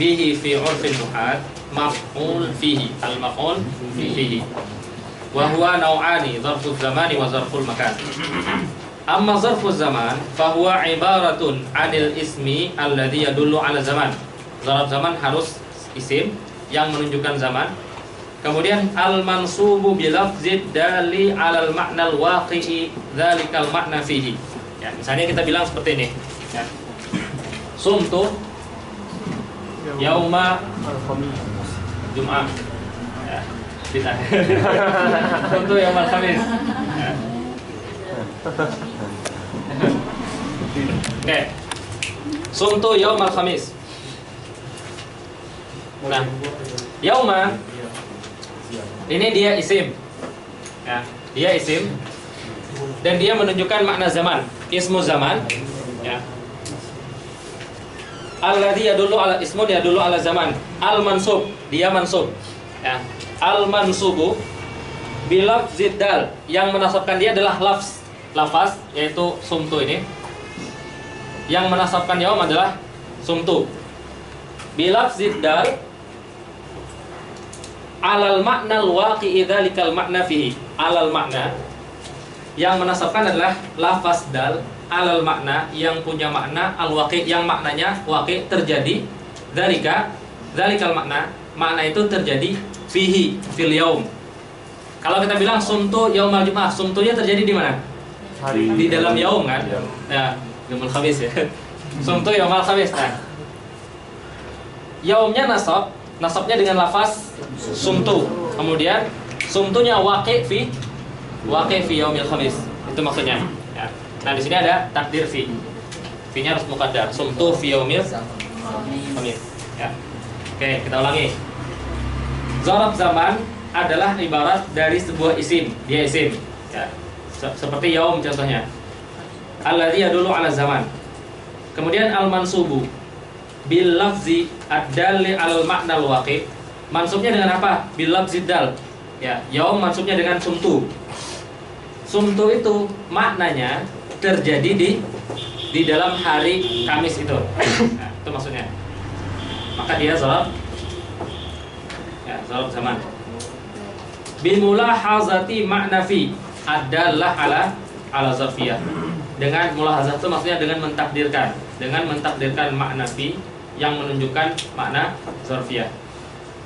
bihi fi 'urfin nuhat maf'ul fihi, al-maf'ul fihi. Wa huwa naw'ani, zarfuz zamani wa zarful makan. Amma zarfuz zaman fa huwa ibaratun 'anil ismi alladhi yadullu 'ala zaman. Zarab zaman harus isim yang menunjukkan zaman. Kemudian al-mansubu bilafzid dali 'alal ma'nal waqi'i dzalikal ma'na fihi. Ya, misalnya kita bilang seperti ini, ya. Sumtu yauma Jum'ah. Ya, kita. Sumtu yaumal khamis. Ya. Oke. Sumtu yaumal khamis. Nah, yauma ini dia isim, ya, dia isim, dan dia menunjukkan makna zaman, ismu zaman, ya. Alladzi yadullu ala ismun yadullu ala zaman. Al mansub, dia mansub, ya. Al mansubu bilafzid dal, yang menasabkan dia adalah lafaz, yaitu sumtu ini. Yang menasabkan yaum adalah sumtu. Bilafzid dal alal makna al-waqi'i dzalikal makna fihi. Alal makna yang menasabkan adalah lafaz dal alal makna yang punya makna al-waqi', yang maknanya waqi' terjadi, dzalikal makna itu terjadi fihi fil yaum. Kalau kita bilang sumtu yaumal jum'ah, sumtunya terjadi di mana? Di dalam yaum kan? Ya, yaumul khamis ya. Sumtu yaumal khamis. Nah, yaumnya nasabnya dengan lafaz sumtu. Kemudian sumtunya waqi' fi yaumil khamis. Itu maksudnya. Nah, di sini ada takdir fi. Fi-nya harus muqaddar. Sumtu fi yaumil khamis. Ya. Oke, kita ulangi. Zarab zaman adalah ibarat dari sebuah isim. Dia isim. Ya. Seperti yaum contohnya. Alladzi yadullu ala zaman. Kemudian al-mansubu bil lafzi ad-dalli 'alal ma'nal waqi'. Mansubnya dengan apa? Bil lafzi dal. Ya, yaum mansubnya dengan sumtu. Sumtu itu maknanya terjadi di dalam hari Kamis itu. Nah, itu maksudnya. Maka dia zarab. Ya, zarab zaman. Bimulahazati makna fi adalah ala zarfiyah. Dengan mulahazah itu maksudnya dengan mentakdirkan makna fi yang menunjukkan makna zarfiyah.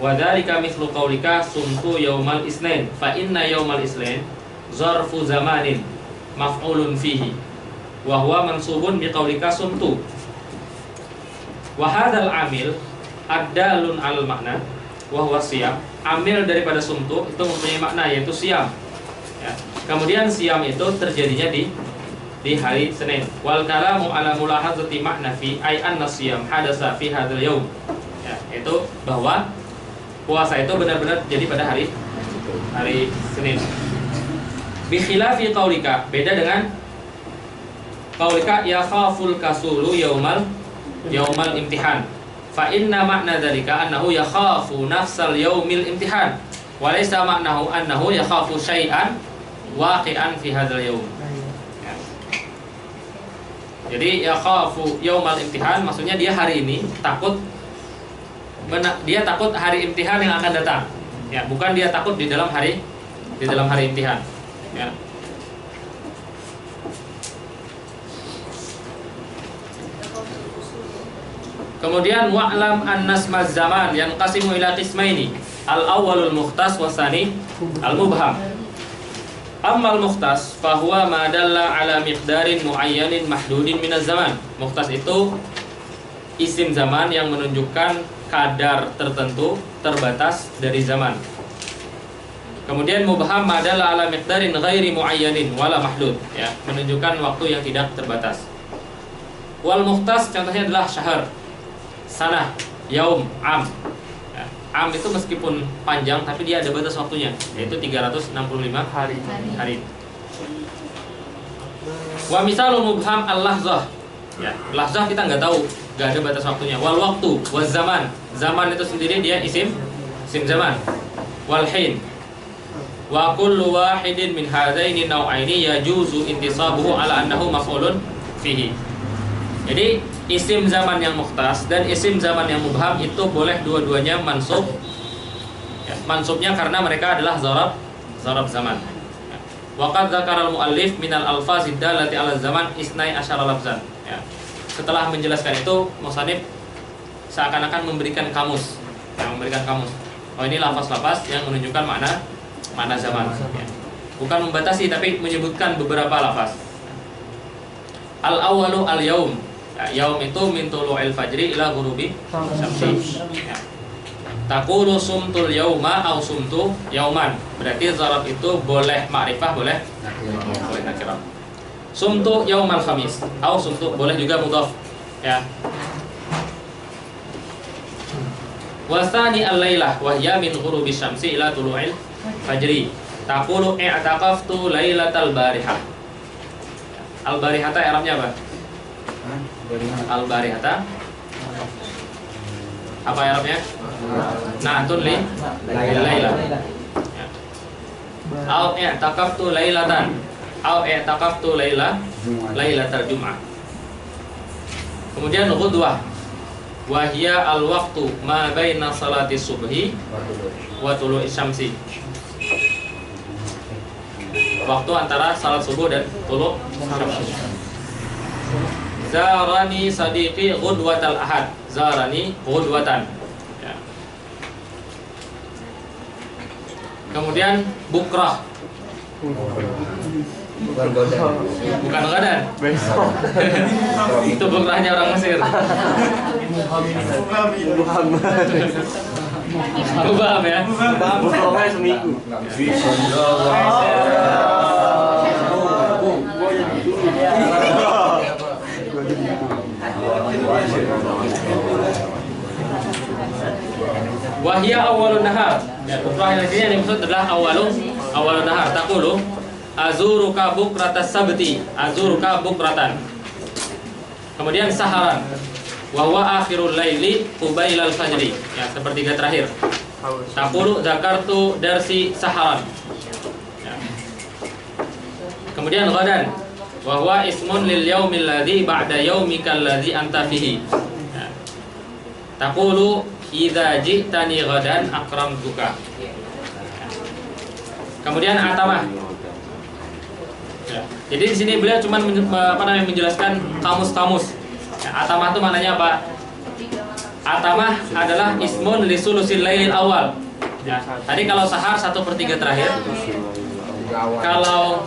Wa dzalika mithlu qaulika sumtu yaumal isnin fa inna yaumal isnin zarfu zamanin maf'ulun fihi wa huwa mansubun biqaulika sumtu. Wa hadzal amil ad-dalun 'alal makna wa huwa siyam. Amil daripada sumtu itu mempunyai makna yaitu siam. Ya. Kemudian siam itu terjadinya di hari Senin. Wal kalamu 'ala mulahazati makna fi ay anna siyam hadasa fi hadzal yaum. Ya, itu bahwa puasa itu benar-benar terjadi pada hari Senin. Bi khilafi qaulika, beda dengan qaulika ya khaful kasulu yaumal imtihan. Fa inna makna dzalika annahu yakhafu nafsal yaumil imtihan wa laysa maknahu annahu yakhafu syai'an waqi'an fi hadzal yaum. Ya. Jadi yakhafu yaumal imtihan maksudnya dia hari ini takut hari imtihan yang akan datang. Ya, bukan dia takut di dalam hari imtihan. Ya. Kemudian wa'lam annasmaz zaman yanqasimu ila qismaini. Al-awwalul mukhtas wa tsani al-mubham. Ammal mukhtas fa huwa ma dalla ala miqdarin muayyanin mahdudin minaz zaman. Mukhtas itu isim zaman yang menunjukkan kadar tertentu terbatas dari zaman. Kemudian mubham ma dalla ala miqdarin ghairi muayyanin wala mahdud, ya, menunjukkan waktu yang tidak terbatas. Wal mukhtas contohnya adalah syahr, sanah, yaum, am. Ya, am itu meskipun panjang tapi dia ada batas waktunya, yaitu 365 hari. Wa misalul mubham al-lahzah. Ya, lahzah kita nggak tahu, nggak ada batas waktunya. Wal waktu, wal zaman. Zaman itu sendiri dia isim zaman. Wal hin. Wa kullu wahidin min hadaini naw'aini yajuzu intisabuhu ala annahu maf'ulun fihi. Jadi isim zaman yang mukhtas dan isim zaman yang mubham itu boleh dua-duanya mansub. Ya, mansubnya karena mereka adalah zarab zaman. Ya. Wa qad dzakara al-muallif min al-alfazid dallati 'ala zaman isnai asyara lafzan. Ya. Setelah menjelaskan itu, musannif seakan-akan memberikan kamus. Oh, ini lafaz-lafaz yang menunjukkan makna zaman. Ya. Bukan membatasi tapi menyebutkan beberapa lafaz. Al-awwalu al-yaum. Ya, yaum itu min tulu'il fajri ila ghurubi syamsi. Ya. Taqulu sumtul yauma au sumtu yauman. Berarti zarab itu boleh ma'rifah, boleh nakirah. Sumtu yaumal khamis au sumtu boleh juga mudhaf. Ya. Wasani al-lailah wa hiya min ghurubi syamsi ila tulu'il fajri. Taqulu i'taqaftu lailatal barihah. Al-barihata i'rabnya apa? Al-barihata apa i'rabnya? Na'tun li lailah. Ya. Au i'taqaftu lailatan. Au i'taqaftu lailatal jum'ah. Kemudian ghudwah wa hiya al-waqtu ma baina salati subhi wa tulu'i syamsi. Waktu antara salat subuh dan tulu' syamsi. Zarani sadiqi ghudwatal ahad. Zarani ghudwatan. Ya. Kemudian bukrah. Bukan gadan. Itu bukrahnya orang Mesir. Mubham ya. Bukrahnya seminggu. Wahia awalun nahar. Ya, bukra yang sini yang dimaksud adalah awalun nahar. Taqulu azuruka bukratas sabti. Azuruka bukratan. Kemudian saharan. Wa huwa akhirul laili qubailal fajri. Ya, sepertiga terakhir. Taqulu zakartu darsi saharan. Ya. Kemudian ghadan. Wa huwa ismun lil yaumil ladzi ba'da yaumikal ladzi anta fihi. Ya. Taqulu idza ji'tani ghadan akramtuka. Kemudian atamah. Ya. Jadi di sini beliau cuma menjelaskan kamus-kamus. Ya, atamah itu maknanya apa? Atamah adalah ismun li sulusil lailil awal. Ya. Tadi kalau sahar 1/3 terakhir. Kalau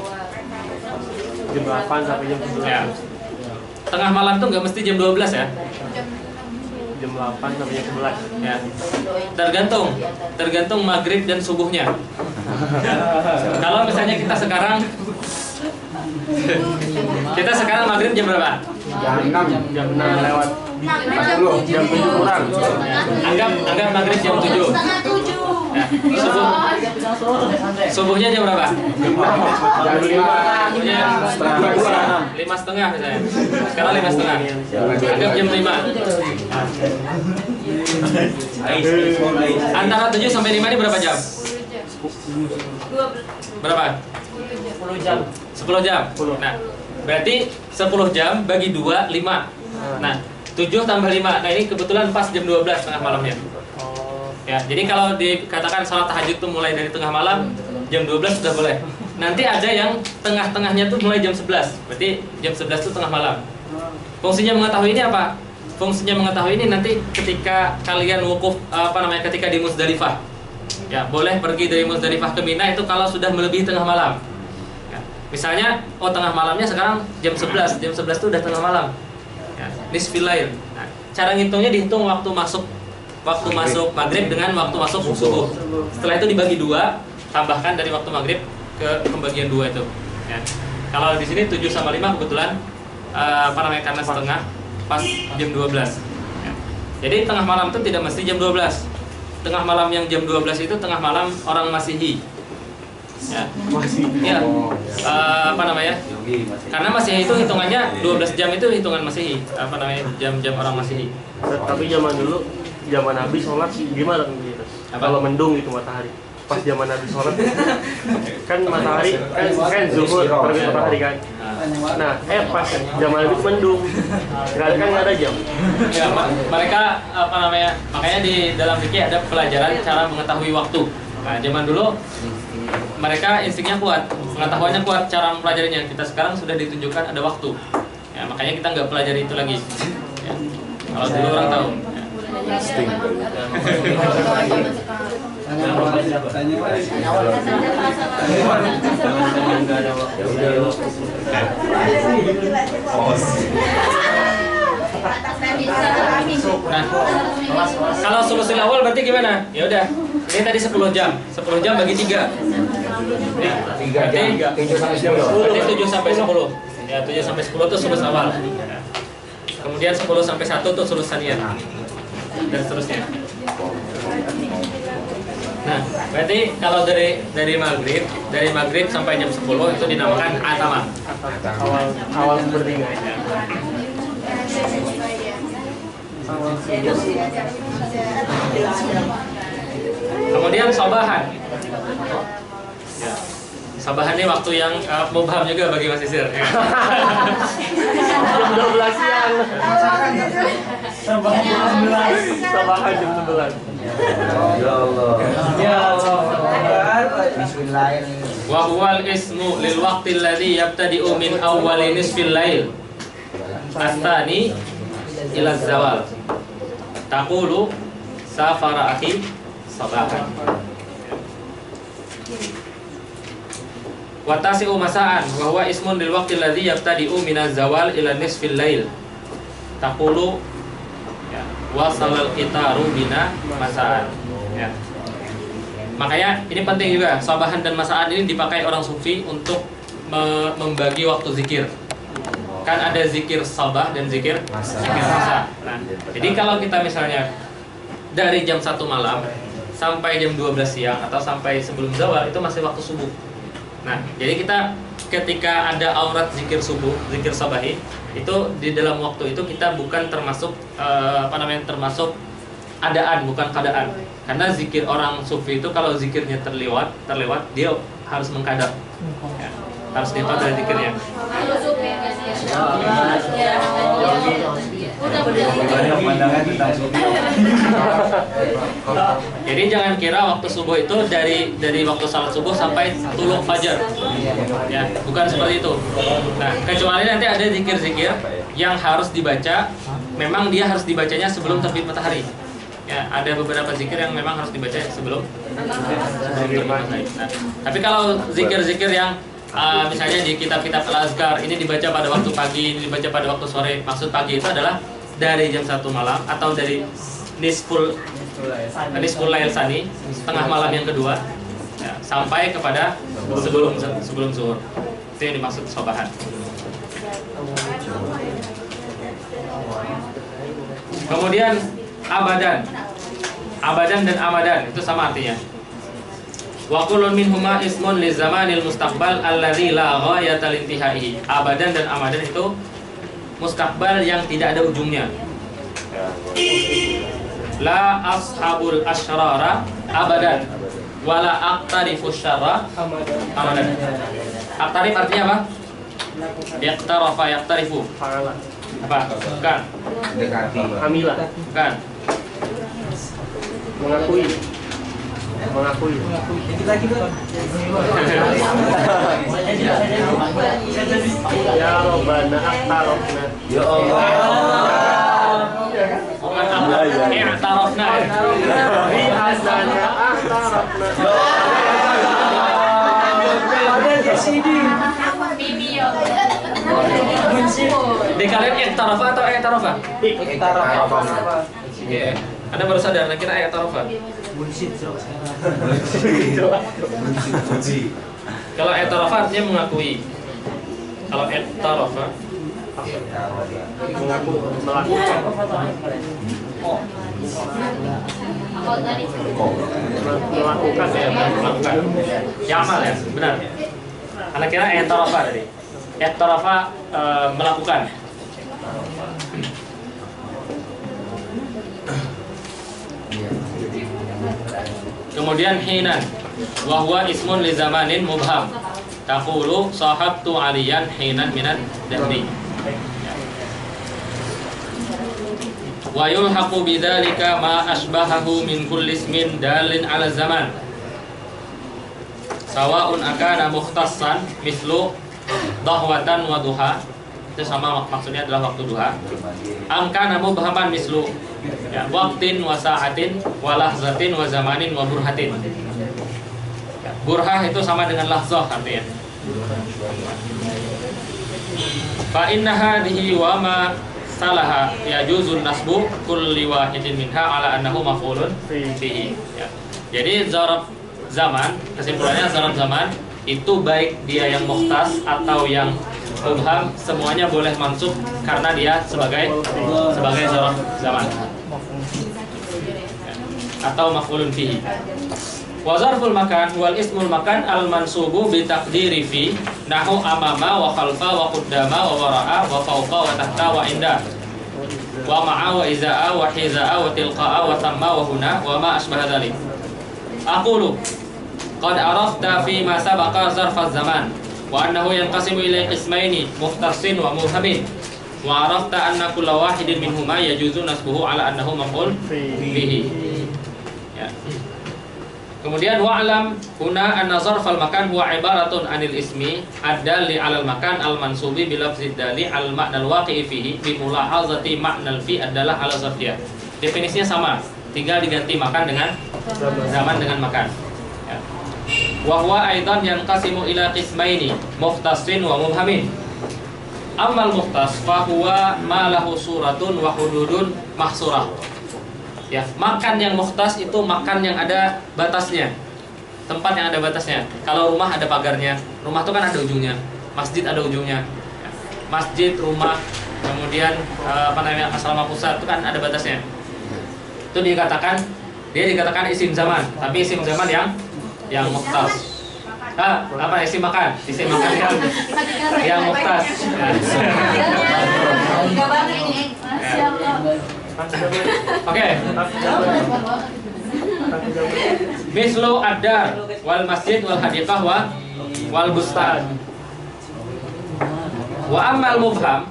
jam 8 sampai jam 11. ya, tengah malam tuh nggak mesti jam 12 ya. Jam 8 sampai jam 11. Ya. Tergantung maghrib dan subuhnya. Kalau misalnya kita sekarang maghrib jam berapa? Jam 6 lewat jam 7 kurang. Ya. Anggap maghrib jam 7. Ya. Subuhnya jam berapa? Jam 5. Subuhnya 5:30 misalnya. Sekarang 5:30. Anggap jam 5. Antara 7 sampai 5 ini berapa jam? Berapa? 10 jam. 10 jam. Nah, berarti 10 jam bagi 2, 5. Nah, 7 tambah 5. Nah, ini kebetulan pas jam 12 tengah malamnya. Ya, jadi kalau dikatakan salat tahajud itu mulai dari tengah malam, jam 12 sudah boleh. Nanti ada yang tengah-tengahnya tuh mulai jam 11. Berarti jam 11 itu tengah malam. Fungsinya mengetahui ini apa? Fungsinya mengetahui ini nanti ketika kalian wukuf ketika di Muzdalifah. Ya, boleh pergi dari Muzdalifah ke Mina itu kalau sudah melebihi tengah malam. Ya, misalnya, tengah malamnya sekarang jam 11. Jam 11 itu udah tengah malam. Ya, nisfil lail. Nah, cara ngitungnya dihitung waktu masuk maghrib dengan waktu masuk subuh. Setelah itu dibagi 2, tambahkan dari waktu maghrib ke pembagian 2 itu. Ya. Kalau di sini 7 sama 5 kebetulan karena setengah pas jam 12. Ya. Jadi tengah malam itu tidak mesti jam 12. Tengah malam yang jam 12 itu tengah malam orang Masihi. Ya. Ya. Karena Masihi itu hitungannya 12 jam itu hitungan Masihi. Jam-jam orang Masihi. Tapi zaman dulu zaman Nabi sholat gimana gitu? Kalau mendung itu matahari. Pas zaman Nabi sholat kan matahari kan zuhur terbit matahari kan. Nah, pas zaman Nabi mendung. Nggak ada jam. Ya, mereka makanya di dalam fikih ada pelajaran cara mengetahui waktu. Nah, zaman dulu mereka instingnya kuat, pengetahuannya kuat, cara mempelajarinya. Kita sekarang sudah ditunjukkan ada waktu. Ya, makanya kita nggak pelajari itu lagi. Ya. Kalau dulu orang tahu. Nah, kalau solusi awal berarti gimana? Ya udah, ini tadi 10 jam. 10 jam bagi 3. Ya, berarti 7 sampai 10. Ya, 7 sampai 10 itu solusi awal. Kemudian 10 sampai 1 itu solusi saniyah. Dan seterusnya. Nah, berarti kalau dari maghrib sampai jam 10 itu dinamakan atamah. Awal sepertiga. Kemudian sobahan. Ya. Sobahan ini waktu yang mubham juga bagi Mas Isir. Ya. Jam 12 siang. Sobahan jam 11. Ya Allah. Ya Allah. Bismillahirrahmanirrahim. Wa huwal ismu lil waqti alladhi yabtadi'u min awwali nisfil lail. Astani ila zawal. Taqulu safara akhi sabahan. Wa tasi'u masa'an wa huwa ismun lil waqti alladhi yabtadi'u min az-zawal ila nisfil lail. Taqulu wasalal qitaru bina masa'an. Ya. Makanya ini penting juga, sabahan dan masa'an ini dipakai orang sufi untuk membagi waktu zikir. Kan ada zikir sabah dan zikir masa. Nah, jadi kalau kita misalnya dari jam 1 malam sampai jam 12 siang atau sampai sebelum zawal itu masih waktu subuh. Nah, jadi kita ketika ada aurat zikir subuh, zikir sabahi, itu di dalam waktu itu kita bukan termasuk termasuk adaan, bukan keadaan. Karena zikir orang sufi itu kalau zikirnya terlewat dia harus mengkadar. Ya, harus diangkat dari zikirnya. Jadi jangan kira waktu subuh itu dari waktu salat subuh sampai tuluk fajar. Ya, bukan seperti itu. Nah, kecuali nanti ada zikir-zikir yang harus dibaca, memang dia harus dibacanya sebelum terbit matahari. Ya, ada beberapa zikir yang memang harus dibaca sebelum terbit matahari. Nah, tapi kalau zikir-zikir yang misalnya di kitab-kitab al-azkar ini dibaca pada waktu pagi, ini dibaca pada waktu sore. Maksud pagi itu adalah dari jam 1 malam atau dari nisful lail sani, setengah malam yang kedua, ya, sampai kepada sebelum zuhur. Itu yang dimaksud sobahan. Kemudian abadan dan amadan itu sama artinya. Wa kullun minhuma ismun li zamanil mustaqbal alladzi la ghayata lintihaihi. Abadan dan amadan itu mustaqbal yang tidak ada ujungnya. La ashabul asyrara abadan wala aqtarifus syarra amadan. Aqtarif artinya apa? Yaqtarafa yaqtarifu. Apa? Bukan. Dekati. Amilah. Bukan. Mengakui. Ya Rabbana aktarofna. Ya Allah. I'tarafna. Bi asana aktarofna. Di kalian i'tarafa atau i'tarafa? Anda baru sadar, kira i'tarafa. Kalau i'tarafa artinya mengakui. Kalau i'tarafa Mengaku melakukan. Melakukan ya, melakukan. Yamal ya, benar. Anda kira i'tarafa tadi. I'tarafa melakukan. Kemudian hinan wa huwa ismun li zamanin mubham. Taqulu sahabtu aliyan hinan minan dahri. Wa yulhaqu bidzalika ma asbahahu min kulli ismin dalin ala zaman. Sawa'un akana mukhtassan mislu dahwatan wa duha. Itu sama maksudnya adalah waktu duha. Angkana mubhaman mislu ya, waqtin wa sa'atin wa lahzatin wa zamanin wa burhatin. Ya, burhah itu sama dengan lahzah artinya. Fa inna hadhihi wa ma salaha yajuzun nasbu kulli wahidin minha ala annahu maf'ulun fihi. Ya. Jadi zarab zaman, kesimpulannya zarab zaman itu baik dia yang mukhtas atau yang mubham, semuanya boleh mansub karena dia sebagai zarab zaman atau maf'ulun fihi. Wa zarful makan wal ismul makan al mansubu bi taqdiri fi nahu amama wa khalfa wa qaddama wa wara'a wa fawqa wa tahta wa inda wa ma'a wa iza'a wa hiza'a wa tilqa'a wa thamma wa huna wa ma asbaha dhalik. Aqulu qad arafta fi ma sabaqa zarfaz zaman wa annahu yanqasimu ila qismaini mukhtassin wa mubhamin wa arafta anna kulla wahidin minhuma yajuzu nasbuhu ala annahu maf'ul bihi. Ya. Kemudian wa'lam huna anna zarfal makan huwa ibaratun anil ismi ad-dalli 'alal makan al-mansubi bi lafzid dali al-ma'na al-waqi'i fihi bi mulahazati ma'nal fi adalah 'ala zarfiyah. Definisinya sama, tinggal diganti makan dengan zaman dengan makan. Ya. Wa huwa aidan yanqasimu ila qismaini mukhtassin wa mubhamin. Ammal mukhtas fa huwa ma lahu suratun wa hududun mahsurah. Ya, makan yang mukhtas itu makan yang ada batasnya, tempat yang ada batasnya. Kalau rumah ada pagarnya, rumah itu kan ada ujungnya, masjid ada ujungnya, masjid, rumah, kemudian asrama pusat itu kan ada batasnya. Itu dikatakan dia dikatakan isim zaman, tapi isim zaman yang mukhtas. Apa isim makan? Isim makan yang mukhtas. Oke. Mislu ad-dar wal masjid wal hadiqah wal bustan. Wa ammal mubham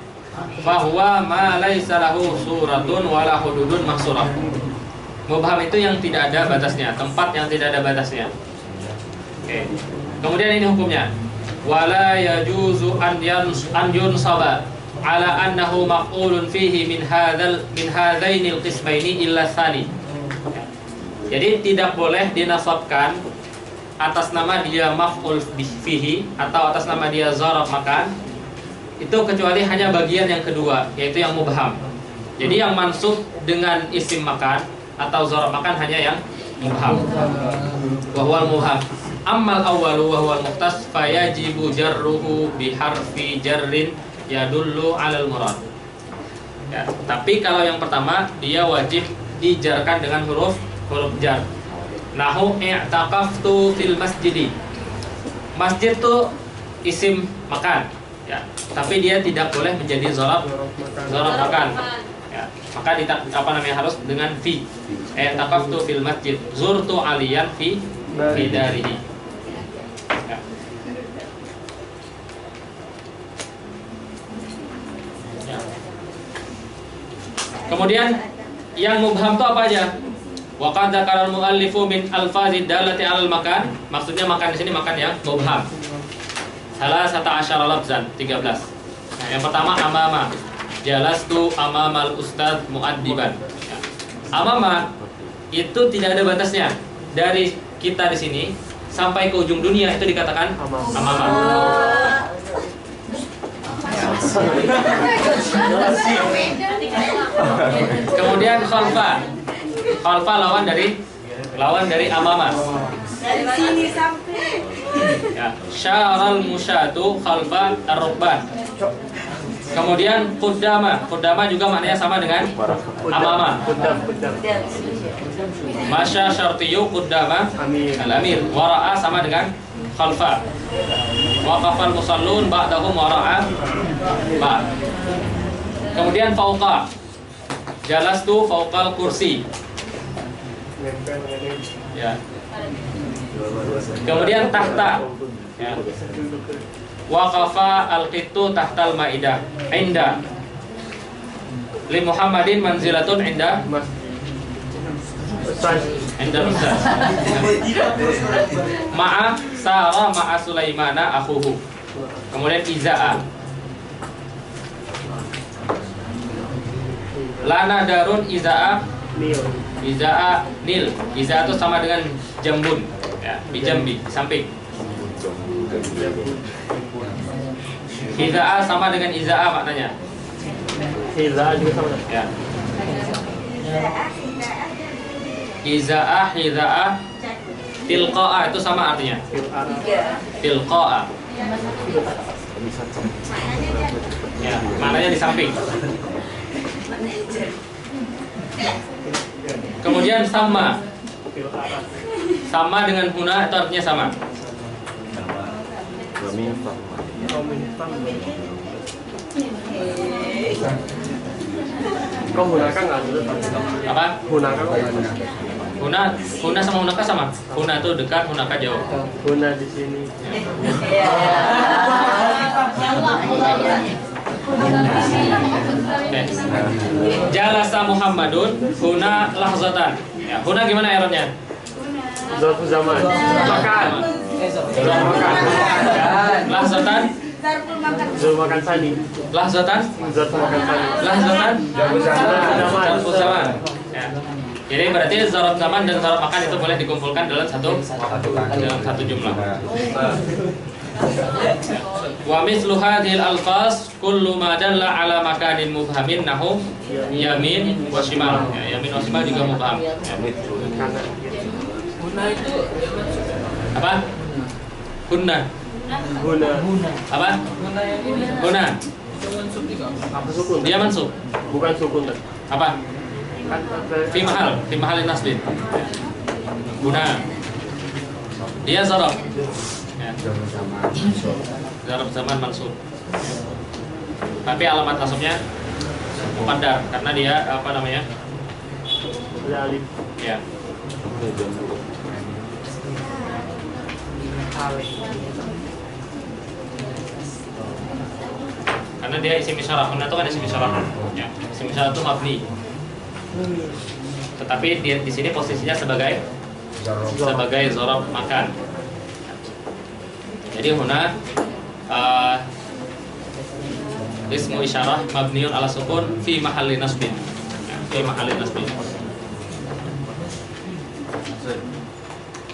fahuwa ma laisa lahu suratun wala hududun mahsurah. Mubham itu yang tidak ada batasnya, tempat yang tidak ada batasnya. Oke. Kemudian ini hukumnya. Wala yajuzu an yunsaba ala annahu maf'ulun fihi min hadzainil qismaini illa tsani. Jadi tidak boleh dinasabkan atas nama dia maf'ul fihi atau atas nama dia zaraf makan itu kecuali hanya bagian yang kedua, yaitu yang mubham. Jadi yang mansub dengan isim makan atau zaraf makan hanya yang mubham. Wa huwal mubham. Ammal awwalu wa huwal mukhtas fayajibu jarruhu bi harfi jarrin yadullu 'alal murad. Ya, tapi kalau yang pertama dia wajib dijarkan dengan huruf jar. Nahu i'taqaftu fil masjidi. Masjid itu isim makan, ya. Tapi dia tidak boleh menjadi zaraf makan. Ya. Maka harus dengan fi. I'taqaftu fil masjid. Zurtu aliyan fi darihi. Ya. Ya. Kemudian yang mubham itu apa aja? Wa qad dzakara al-mu'allifu min alfazid dalati 'alal makan. Maksudnya makan di sini makan yang mubham. Salah 11 lafzan, 13. Nah, yang pertama amama. Jalastu amamal ustadz muaddiban. Ya. Amama itu tidak ada batasnya. Dari kita di sini sampai ke ujung dunia itu dikatakan amama. Kemudian khalfa. Khalfa lawan dari amama. Dari sini sampai. Ya, syaral musyatu khalfa ar-rukban. Kemudian qudama. Qudama juga maknanya sama dengan amama. Masya syartiyu qudama al-amir. Wara'a sama dengan khalfa. Waqafal musallun ba'dahum wara'a ba'. Kemudian fauqa. Jalastu fauqal kursi. Ya. Kemudian tahta. Ya. Waqafa al-qittu tahtal ma'idah. Inda. Li Muhammadin manzilatun inda ustaz. Ma'a Sara ma'a Sulaimana akhuhu. Kemudian iza'a. Lana darun iza'a Iza'a nil. Iza'a itu sama dengan jambun, ya, di jambi, di samping. Iza'a sama dengan iza'a maknanya. Iza'a juga sama. Ya. Iza'a, hiza'a, tilqa'a itu sama artinya. Tilqa'a. Ya, maknanya di samping. Kemudian sama dengan huna itu artinya sama. Kau gunakan nggak dulu? Apa? Gunakan. Huna sama hunaka sama. Huna itu dekat, hunaka jauh. Huna di sini. Jalasa Muhammadun huna lahzatan. Ya, huna gimana erotnya? Zarf zaman. Makan. Lahzatan. Zarf makan sani. Lahzatan. Zarf makan sani. Lahzatan. Zarf zaman. Ya. Jadi berarti zarf zaman dan zarf makan itu boleh dikumpulkan dalam satu jumlah. Wa mislu hadhil alfaz kullu ma dalla ala makanin mubhamin nahu yamin wa shimal. Ya, yamin wa shimal juga mubham. Ya. Guna itu Apa? Hunna. Apa? guna yang Huna. itu mansub juga. Apa sukun? Dia mansub. Bukan sukun kan? Apa? Fi mahal nasbin. Guna. Dia zarab. Ya. Zarab zaman mansub. Tapi alamat nasabnya muqaddar karena dia apa namanya? Ada alif. Ya. Karena dia isim isyarah, karena itu kan isim isyarah. Ya, isim isyarah itu mabni. Tetapi dia di sini posisinya sebagai zarab makan. Jadi huna ismu isyarah mabniun ala sukun fi mahalli nasbin. Ya, fi mahalli nasbin.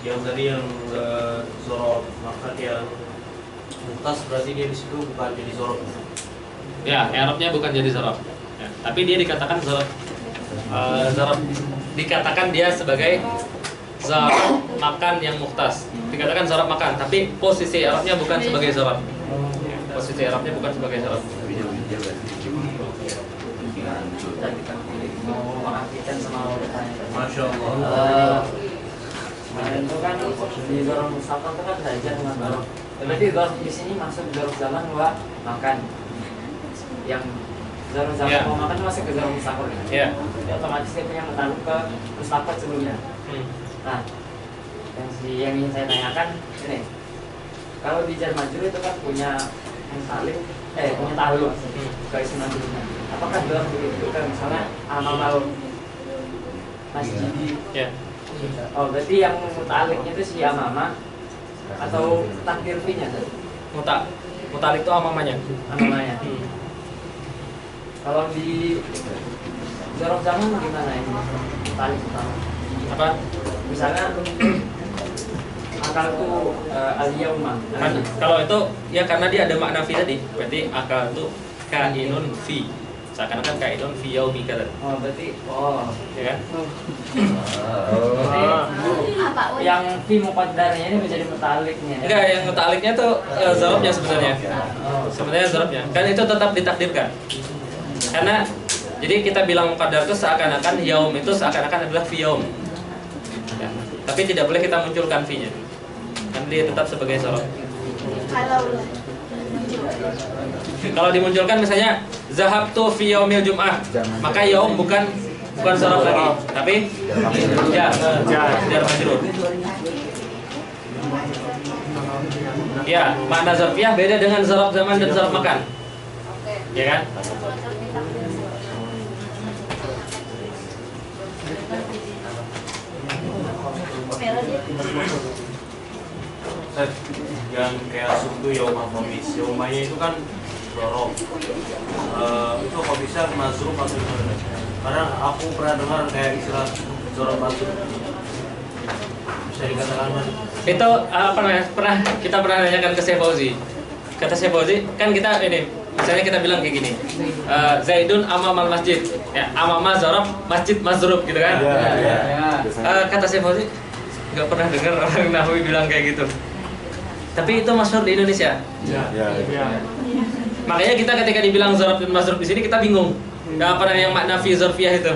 Yang tadi yang zorot, maka yang mutas berarti dia di situ bukan jadi zorot. Ya, i'rabnya bukan jadi zarab. Ya, tapi dia dikatakan zarab. Zarab dikatakan dia sebagai zarab makan yang muhtas. Dikatakan zarab makan, tapi posisi i'rabnya bukan sebagai zarab. Ya, posisi i'rabnya bukan sebagai zarab. Mau mengakibatkan sama Masya Allah. Kemarin itu kan di dorong mustafa itu kan belajar dengan dorong. Berarti dorong di sini masuk dorong zaman wa makan. Yang dorong zaman Ya. mau makan masuk ke dorong mustafa. Ya. Jadi otomatis dia punya mentaluk ke mustafa sebelumnya. Nah, yang ingin saya tanyakan ini, kalau di jar majrur itu kan punya punya tahluk ke isim majrurnya. Apakah dorong begitu kan misalnya amamal masjid? Ya. Oh, berarti yang mutaliknya itu si amama atau takdir fi-nya? Mutalik itu amamanya. Amamanya. Kalau di dorong zaman gimana ini? Mutalik utama. Apa? Misalnya akal itu al-yauma. Kan, kalau itu ya karena dia ada makna fi tadi. Berarti akal itu kainun fi. Seakan-akan kainun fi yaumika tadi. Oh, berarti Ya kan? Apa? yang fi muqaddarnya ini menjadi mutaliknya. Enggak, yang mutaliknya tuh zarabnya sebenarnya. Sebenarnya zarabnya. Kan itu tetap ditakdirkan. Karena jadi kita bilang muqaddar itu seakan-akan yaum itu seakan-akan adalah fi yaum. Ya. Tapi tidak boleh kita munculkan fi-nya. Kan dia tetap sebagai zarab. Kalau dimunculkan misalnya zahabtu fi yaumil jum'ah, maka yaum bukan zarab lagi, tapi jar majrur. Ya, makna zarfiyah beda dengan zarab zaman dan zarab makan. Ya kan? Yang kayak sumtu yaumah khomis, yaumahnya itu kan dorong. Itu kok bisa mazruf atau gimana? Karena aku pernah dengar kayak istilah dorong mazruf. Bisa dikatakan mana? Itu apa namanya? Kita pernah nanyakan ke Syekh Fauzi. Kata Syekh Fauzi, kan kita ini misalnya kita bilang kayak gini, Zaidun amamal masjid, ya amama zarab masjid mazrub gitu kan? Kata Syekh Fauzi, nggak pernah dengar orang Nahwi bilang kayak gitu. Tapi itu masyhur di Indonesia. Makanya kita ketika dibilang zarab dan mazrub di sini kita bingung. Apa yang makna fi zarfiyah itu?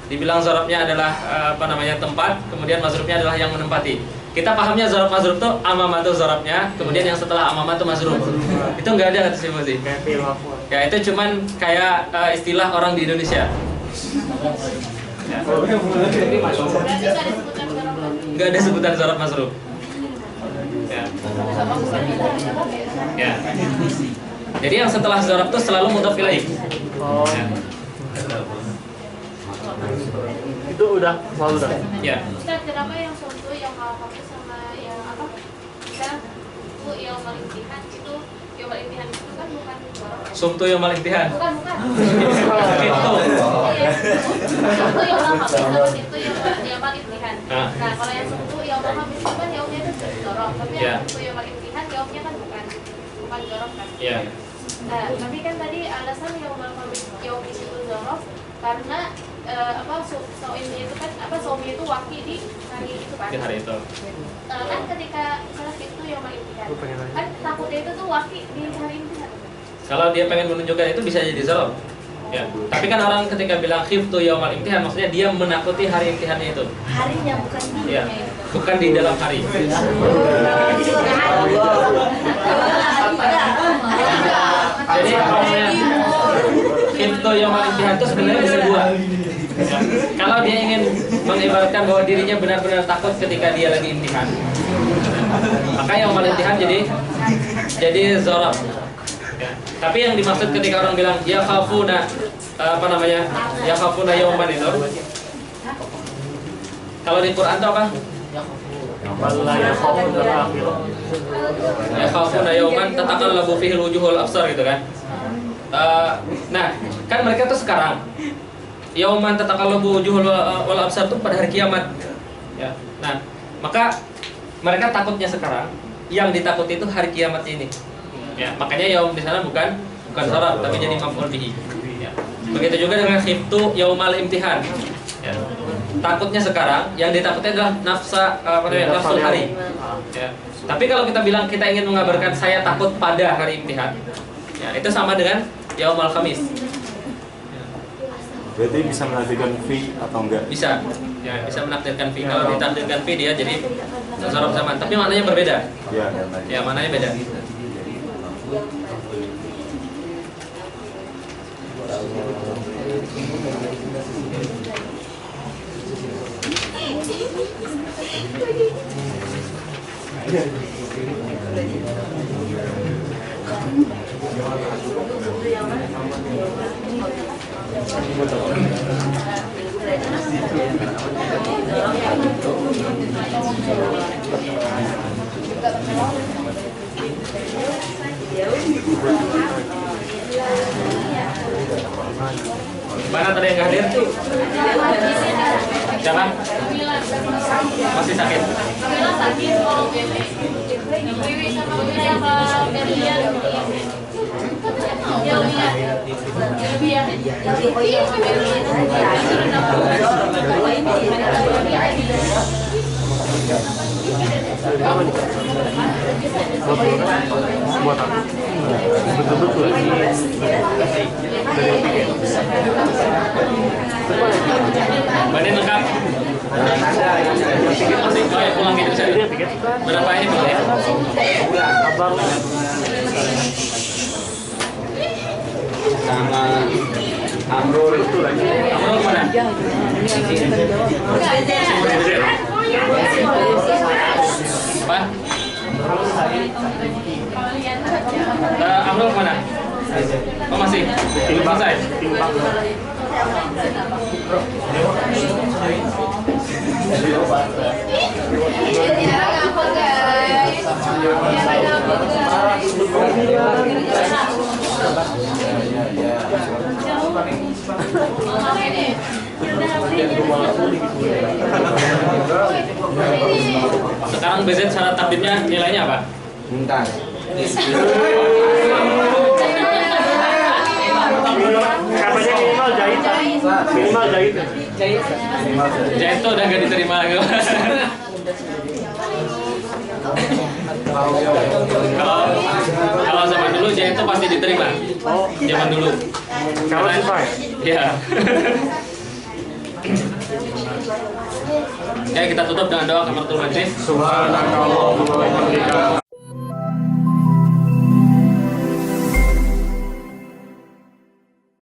Dibilang zarabnya adalah apa namanya tempat, kemudian mazrubnya adalah yang menempati. Kita pahamnya zarab mazrub itu amama itu zarabnya, kemudian yang setelah amama itu mazrub. Itu nggak ada kata Syekh Fauzi. Ya itu cuman kayak istilah orang di Indonesia. Ya. Nggak ada sebutan zarab mazrub. Ya. Ya. Jadi yang setelah zarab itu selalu mudhaf ilaih. Ya. Itu udah selalu dah. Ya. Ustaz, kenapa yang satu yang al-khamis sama yang apa? Bisa itu yang paling intihan itu yang paling intihan itu kan bukan dorong. Sumtu yang paling intihan. Bukan. Itu. Iya. Sumtu yang al-khamis sama itu yang paling intihan. Nah. Nah, kalau yang sumtu yang al-khamis itu kan yaumnya itu dorong. Tapi Ya. yang sumtu yang paling intihan yaumnya kan bukan dorong kan? Ya. Nah, tapi kan tadi alasan yang al-khamis yaum itu dorong karena soimi itu kan soimi itu wakil di hari itu kan. Di hari itu. Kan ketika misalnya itu yang imtihan kan takutnya itu tuh wakil di hari imtihan. Kalau dia pengen menunjukkan itu bisa jadi zarab. Ya. Tapi kan orang ketika bilang khiftu yaumal imtihan, maksudnya dia menakuti hari imtihannya itu. Harinya bukan di. Ya. Bukan di dalam hari. Jadi maksudnya khiftu yaumal imtihan itu sebenarnya bisa dua. Ya. Kalau dia ingin mengibaratkan bahwa dirinya benar-benar takut ketika dia lagi imtihan, maka yaumal imtihan jadi zorab. Ya. Tapi yang dimaksud ketika orang bilang ya khafuna ya khafuna yauman itu, kalau di Quran itu apa? Ya khafuna yauman tataqallabu fihi al-wujuhul absar gitu kan. Nah, kan mereka tuh sekarang yauman tataqallabu wujuhul wal absar tuh pada hari kiamat. Ya. Nah, maka mereka takutnya sekarang, yang ditakuti itu hari kiamat ini. Ya, makanya yaum di sana bukan syarat tapi jadi maf'ul bihi. Ya. Begitu juga dengan khiftu yaumal imtihan. Ya. Takutnya sekarang, yang ditakuti adalah nafsul hari. Ya. Tapi kalau kita bilang kita ingin mengabarkan saya takut pada hari imtihan, ya, itu sama dengan yaumal khamis. Ya. Berarti bisa menakdirkan fi atau enggak? Bisa. Ya, bisa menakdirkan fi. Kalau ditakdirkan fi dia jadi zarf zaman, tapi maknanya berbeda. Ya. Ya, maknanya beda. Mana tadi yang hadir? Siapa? Masih sakit? Buat aku betul-betul Badan lengkap. Masih pulang gitu saja. Berapa ini Pak ya? Sama Amrul mana? Pak? Amrul mana? Oh masih? Selesai? Sekarang BZ syarat takdirnya nilainya apa? Bentar. Katanya minimal jahit. Minimal jahit. Jahit tuh udah gak diterima lagi. Kalau zaman dulu jahit itu pasti diterima. Zaman dulu. Kalau susah ya? Iya. Oke, kita tutup dengan doa kafaratul majlis. Subhanallah.